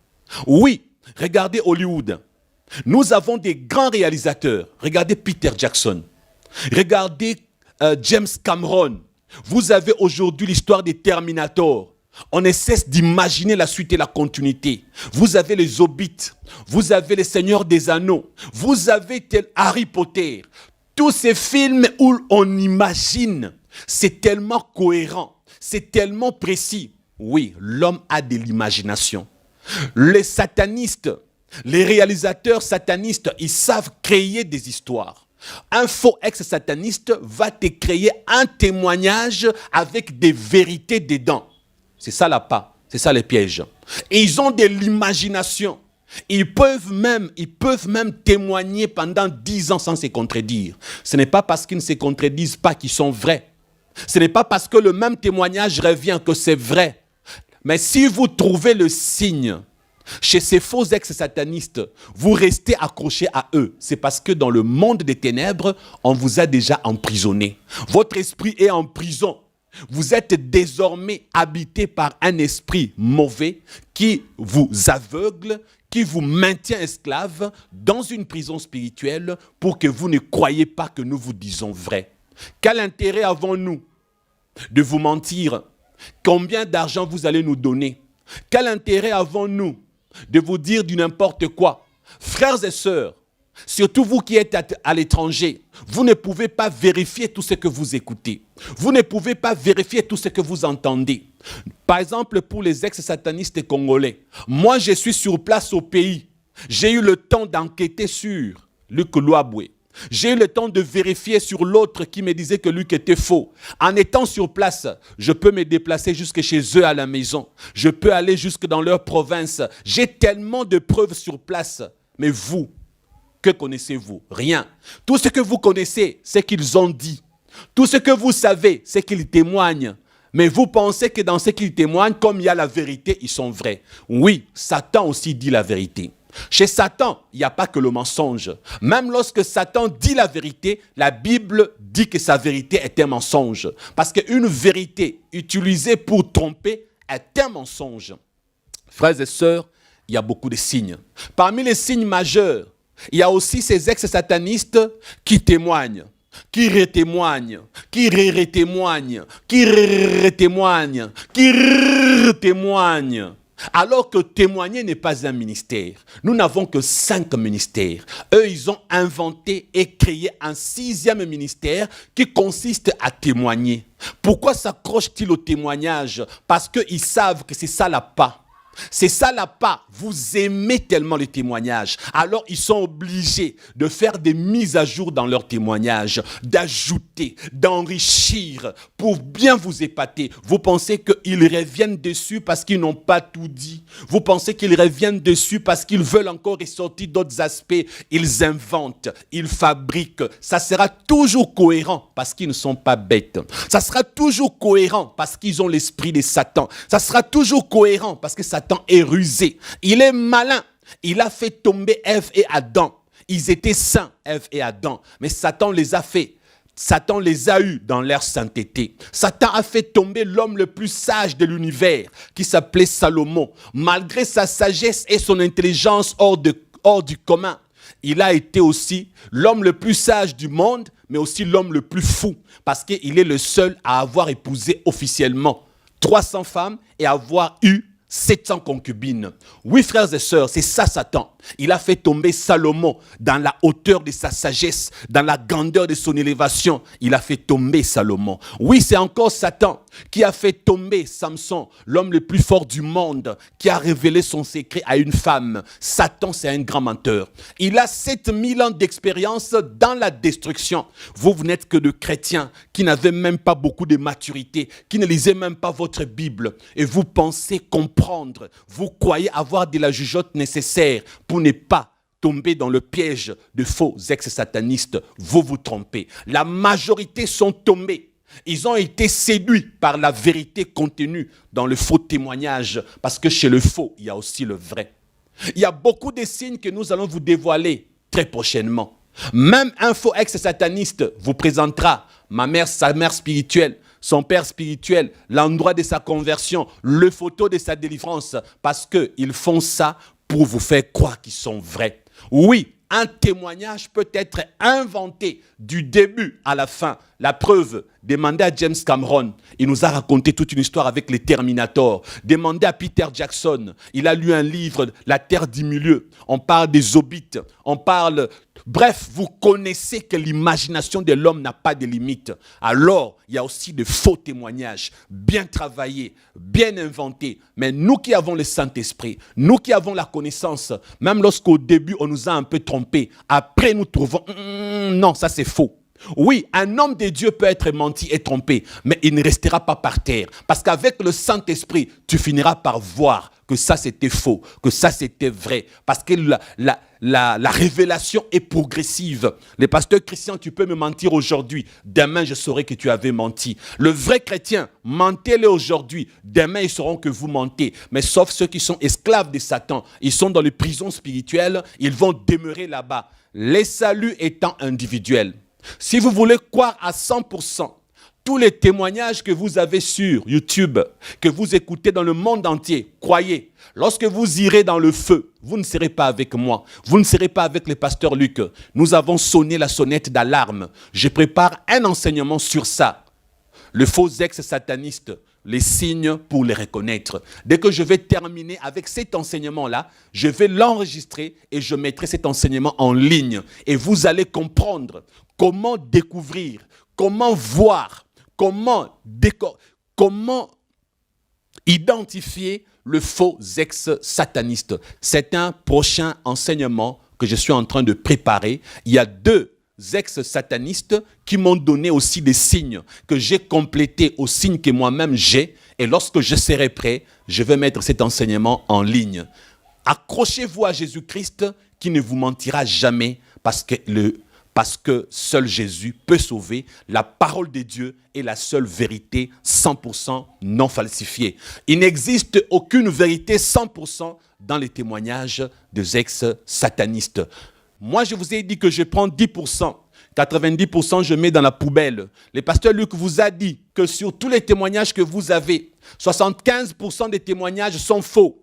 Oui, regardez Hollywood. Nous avons des grands réalisateurs. Regardez Peter Jackson. Regardez James Cameron. Vous avez aujourd'hui l'histoire des Terminator. On ne cesse d'imaginer la suite et la continuité. Vous avez les Hobbits. Vous avez les Seigneurs des Anneaux. Vous avez Harry Potter. Tous ces films où on imagine, c'est tellement cohérent. C'est tellement précis. Oui, l'homme a de l'imagination. Les satanistes, les réalisateurs satanistes, ils savent créer des histoires. Un faux ex-sataniste va te créer un témoignage avec des vérités dedans. C'est ça la pas, c'est ça les pièges. Et ils ont de l'imagination. Ils peuvent même témoigner pendant 10 ans sans se contredire. Ce n'est pas parce qu'ils ne se contredisent pas qu'ils sont vrais. Ce n'est pas parce que le même témoignage revient que c'est vrai. Mais si vous trouvez le signe chez ces faux ex-satanistes, vous restez accroché à eux. C'est parce que dans le monde des ténèbres, on vous a déjà emprisonné. Votre esprit est en prison. Vous êtes désormais habité par un esprit mauvais qui vous aveugle, qui vous maintient esclave dans une prison spirituelle pour que vous ne croyez pas que nous vous disons vrai. Quel intérêt avons-nous de vous mentir? Combien d'argent vous allez nous donner? Quel intérêt avons-nous de vous dire du n'importe quoi? Frères et sœurs, surtout vous qui êtes à l'étranger, vous ne pouvez pas vérifier tout ce que vous écoutez. Vous ne pouvez pas vérifier tout ce que vous entendez. Par exemple, pour les ex-satanistes congolais, moi je suis sur place au pays. J'ai eu le temps d'enquêter sur Luc Luabwe. J'ai eu le temps de vérifier sur l'autre qui me disait que Luc était faux. En étant sur place, je peux me déplacer jusque chez eux à la maison. Je peux aller jusque dans leur province. J'ai tellement de preuves sur place. Mais vous, que connaissez-vous? Rien. Tout ce que vous connaissez, c'est qu'ils ont dit. Tout ce que vous savez, c'est qu'ils témoignent. Mais vous pensez que dans ce qu'ils témoignent, comme il y a la vérité, ils sont vrais. Oui, Satan aussi dit la vérité. Chez Satan, il n'y a pas que le mensonge. Même lorsque Satan dit la vérité, la Bible dit que sa vérité est un mensonge. Parce qu'une vérité utilisée pour tromper est un mensonge. Frères et sœurs, il y a beaucoup de signes. Parmi les signes majeurs il y a aussi ces ex-satanistes qui témoignent, qui retémoignent, qui retémoignent, qui retémoignent, qui retémoignent. Alors que témoigner n'est pas un ministère. Nous n'avons que 5 ministères. Eux, ils ont inventé et créé un 6e ministère qui consiste à témoigner. Pourquoi s'accrochent-ils au témoignage? Parce qu'ils savent que c'est ça la pas. C'est ça la part. Vous aimez tellement les témoignages. Alors ils sont obligés de faire des mises à jour dans leurs témoignages, d'ajouter, d'enrichir pour bien vous épater. Vous pensez qu'ils reviennent dessus parce qu'ils n'ont pas tout dit. Vous pensez qu'ils reviennent dessus parce qu'ils veulent encore ressortir d'autres aspects. Ils inventent, ils fabriquent. Ça sera toujours cohérent parce qu'ils ne sont pas bêtes. Ça sera toujours cohérent parce qu'ils ont l'esprit de Satan. Ça sera toujours cohérent parce que Satan est rusé. Il est malin. Il a fait tomber Ève et Adam. Ils étaient saints, Ève et Adam. Mais Satan les a fait. Satan les a eus dans leur sainteté. Satan a fait tomber l'homme le plus sage de l'univers, qui s'appelait Salomon. Malgré sa sagesse et son intelligence hors du commun, il a été aussi l'homme le plus sage du monde, mais aussi l'homme le plus fou, parce qu'il est le seul à avoir épousé officiellement 300 femmes et avoir eu 700 concubines. Oui, frères et sœurs, c'est ça Satan. Il a fait tomber Salomon dans la hauteur de sa sagesse, dans la grandeur de son élévation. Il a fait tomber Salomon. Oui, c'est encore Satan qui a fait tomber Samson, l'homme le plus fort du monde, qui a révélé son secret à une femme. Satan, c'est un grand menteur. Il a 7000 ans d'expérience dans la destruction. Vous n'êtes que de chrétiens qui n'avaient même pas beaucoup de maturité, qui ne lisaient même pas votre Bible. Et vous pensez comprendre, vous croyez avoir de la jugeote nécessaire pour ne pas tomber dans le piège de faux ex-satanistes. Vous vous trompez. La majorité sont tombés. Ils ont été séduits par la vérité contenue dans le faux témoignage. Parce que chez le faux, il y a aussi le vrai. Il y a beaucoup de signes que nous allons vous dévoiler très prochainement. Même un faux ex-sataniste vous présentera sa mère spirituelle, son père spirituel, l'endroit de sa conversion, le photo de sa délivrance. Parce qu'ils font ça pour vous faire croire qu'ils sont vrais. Oui, un témoignage peut être inventé du début à la fin. La preuve, demandez à James Cameron. Il nous a raconté toute une histoire avec les Terminators. Demandez à Peter Jackson. Il a lu un livre, La Terre du Milieu. On parle des Hobbits. On parle... Bref, vous connaissez que l'imagination de l'homme n'a pas de limite. Alors, il y a aussi de faux témoignages, bien travaillés, bien inventés. Mais nous qui avons le Saint-Esprit, nous qui avons la connaissance, même lorsqu'au début on nous a un peu trompés, après nous trouvons, non, ça c'est faux. Oui, un homme de Dieu peut être menti et trompé, mais il ne restera pas par terre. Parce qu'avec le Saint-Esprit, tu finiras par voir que ça c'était faux, que ça c'était vrai. Parce que la révélation est progressive. Les pasteurs chrétiens, tu peux me mentir aujourd'hui. Demain, je saurai que tu avais menti. Le vrai chrétien, mentez-le aujourd'hui. Demain, ils sauront que vous mentez. Mais sauf ceux qui sont esclaves de Satan. Ils sont dans les prisons spirituelles. Ils vont demeurer là-bas. Les saluts étant individuels. Si vous voulez croire à 100%, tous les témoignages que vous avez sur YouTube, que vous écoutez dans le monde entier, croyez, lorsque vous irez dans le feu, vous ne serez pas avec moi, vous ne serez pas avec le pasteur Luc. Nous avons sonné la sonnette d'alarme. Je prépare un enseignement sur ça. Le faux ex-sataniste, les signes pour les reconnaître. Dès que je vais terminer avec cet enseignement-là, je vais l'enregistrer et je mettrai cet enseignement en ligne. Et vous allez comprendre comment découvrir, comment voir, comment identifier le faux ex-sataniste. C'est un prochain enseignement que je suis en train de préparer. Il y a 2 ex-satanistes qui m'ont donné aussi des signes que j'ai complétés aux signes que moi-même j'ai. Et lorsque je serai prêt, je vais mettre cet enseignement en ligne. Accrochez-vous à Jésus-Christ qui ne vous mentira jamais parce que seul Jésus peut sauver. La parole de Dieu est la seule vérité 100% non falsifiée. Il n'existe aucune vérité 100% dans les témoignages des ex-satanistes. Moi, je vous ai dit que je prends 10%. 90% je mets dans la poubelle. Le pasteur Luc vous a dit que sur tous les témoignages que vous avez, 75% des témoignages sont faux.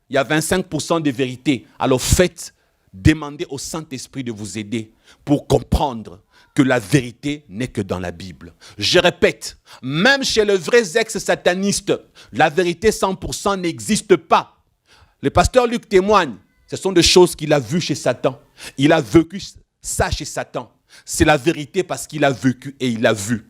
Il y a 25% de vérité. Alors faites demandez au Saint-Esprit de vous aider pour comprendre que la vérité n'est que dans la Bible. Je répète, même chez les vrais ex-satanistes, la vérité 100% n'existe pas. Le pasteur Luc témoigne, ce sont des choses qu'il a vues chez Satan. Il a vécu ça chez Satan. C'est la vérité parce qu'il a vécu et il a vu.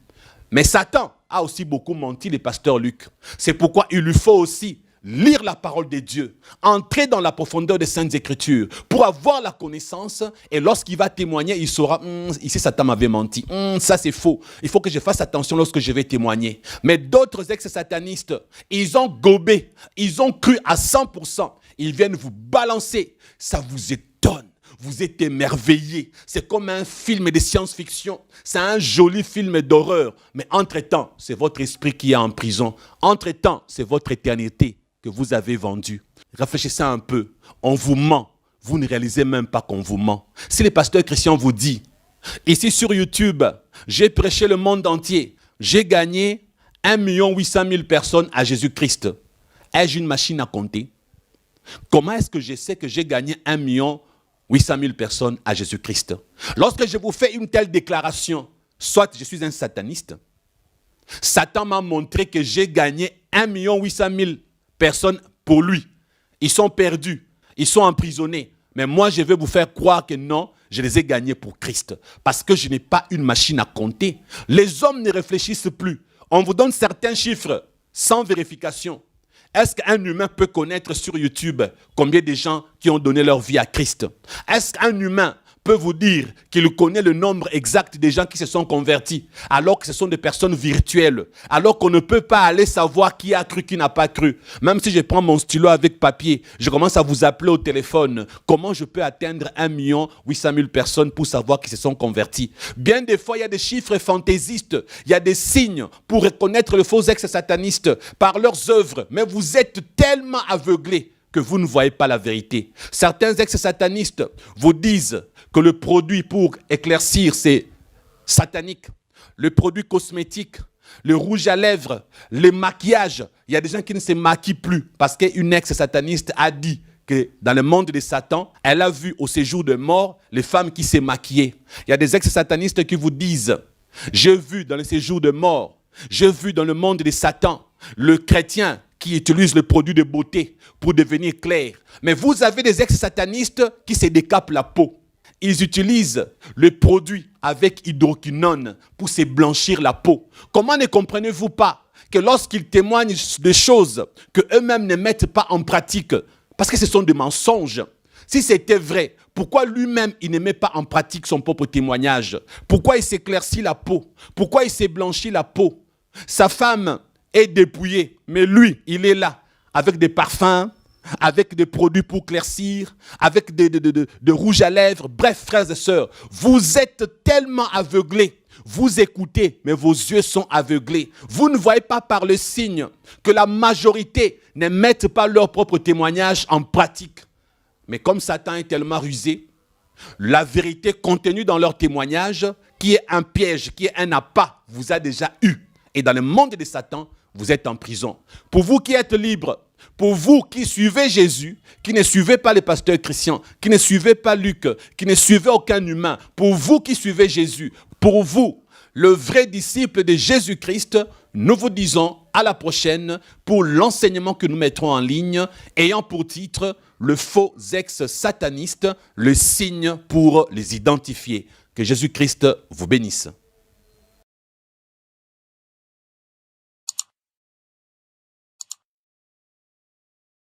Mais Satan a aussi beaucoup menti, le pasteur Luc. C'est pourquoi il lui faut aussi lire la parole de Dieu, entrer dans la profondeur des Saintes Écritures pour avoir la connaissance, et lorsqu'il va témoigner, il saura, ici Satan m'avait menti, ça c'est faux, il faut que je fasse attention lorsque je vais témoigner. Mais d'autres ex-satanistes, ils ont gobé, ils ont cru à 100%, ils viennent vous balancer, ça vous étonne. Vous êtes émerveillés. C'est comme un film de science-fiction. C'est un joli film d'horreur. Mais entre-temps, c'est votre esprit qui est en prison. Entre-temps, c'est votre éternité que vous avez vendue. Réfléchissez un peu. On vous ment. Vous ne réalisez même pas qu'on vous ment. Si le pasteur Christian vous dit, ici sur YouTube, j'ai prêché le monde entier. J'ai gagné 1 800 000 personnes à Jésus-Christ. Ai-je une machine à compter? Comment est-ce que je sais que j'ai gagné 1 800 000 personnes à Jésus-Christ? Lorsque je vous fais une telle déclaration, soit je suis un sataniste, Satan m'a montré que j'ai gagné 1 800 000 personnes pour lui. Ils sont perdus, ils sont emprisonnés. Mais moi, je vais vous faire croire que non, je les ai gagnés pour Christ. Parce que je n'ai pas une machine à compter. Les hommes ne réfléchissent plus. On vous donne certains chiffres sans vérification. Est-ce qu'un humain peut connaître sur YouTube combien de gens qui ont donné leur vie à Christ? Est-ce qu'un humain peut vous dire qu'il connaît le nombre exact des gens qui se sont convertis, alors que ce sont des personnes virtuelles, alors qu'on ne peut pas aller savoir qui a cru, qui n'a pas cru? Même si je prends mon stylo avec papier, je commence à vous appeler au téléphone. Comment je peux atteindre 1 800 000 personnes pour savoir qui se sont convertis? Bien des fois, il y a des chiffres fantaisistes, il y a des signes pour reconnaître les faux ex-satanistes par leurs œuvres, mais vous êtes tellement aveuglés que vous ne voyez pas la vérité. Certains ex-satanistes vous disent que le produit pour éclaircir, c'est satanique. Le produit cosmétique, le rouge à lèvres, le maquillage. Il y a des gens qui ne se maquillent plus parce qu'une ex-sataniste a dit que dans le monde de Satan, elle a vu au séjour de mort les femmes qui se maquillaient. Il y a des ex-satanistes qui vous disent, j'ai vu dans le séjour de mort, j'ai vu dans le monde de Satan, le chrétien qui utilise le produit de beauté pour devenir clair. Mais vous avez des ex-satanistes qui se décapent la peau. Ils utilisent le produit avec hydroquinone pour se blanchir la peau. Comment ne comprenez-vous pas que lorsqu'ils témoignent de choses qu'eux-mêmes ne mettent pas en pratique, parce que ce sont des mensonges, si c'était vrai, pourquoi lui-même il ne met pas en pratique son propre témoignage? Pourquoi il s'éclaircit la peau? Pourquoi il s'est blanchi la peau? Sa femme est dépouillée, mais lui, il est là, avec des parfums, avec des produits pour claircir, avec de rouge à lèvres. Bref, frères et sœurs, vous êtes tellement aveuglés. Vous écoutez, mais vos yeux sont aveuglés. Vous ne voyez pas par le signe que la majorité ne mettent pas leur propre témoignage en pratique. Mais comme Satan est tellement rusé, la vérité contenue dans leur témoignage, qui est un piège, qui est un appât, vous a déjà eu. Et dans le monde de Satan, vous êtes en prison. Pour vous qui êtes libres, pour vous qui suivez Jésus, qui ne suivez pas les pasteurs chrétiens, qui ne suivez pas Luc, qui ne suivez aucun humain, pour vous qui suivez Jésus, pour vous, le vrai disciple de Jésus-Christ, nous vous disons à la prochaine pour l'enseignement que nous mettrons en ligne, ayant pour titre le faux ex-sataniste, le signe pour les identifier. Que Jésus-Christ vous bénisse.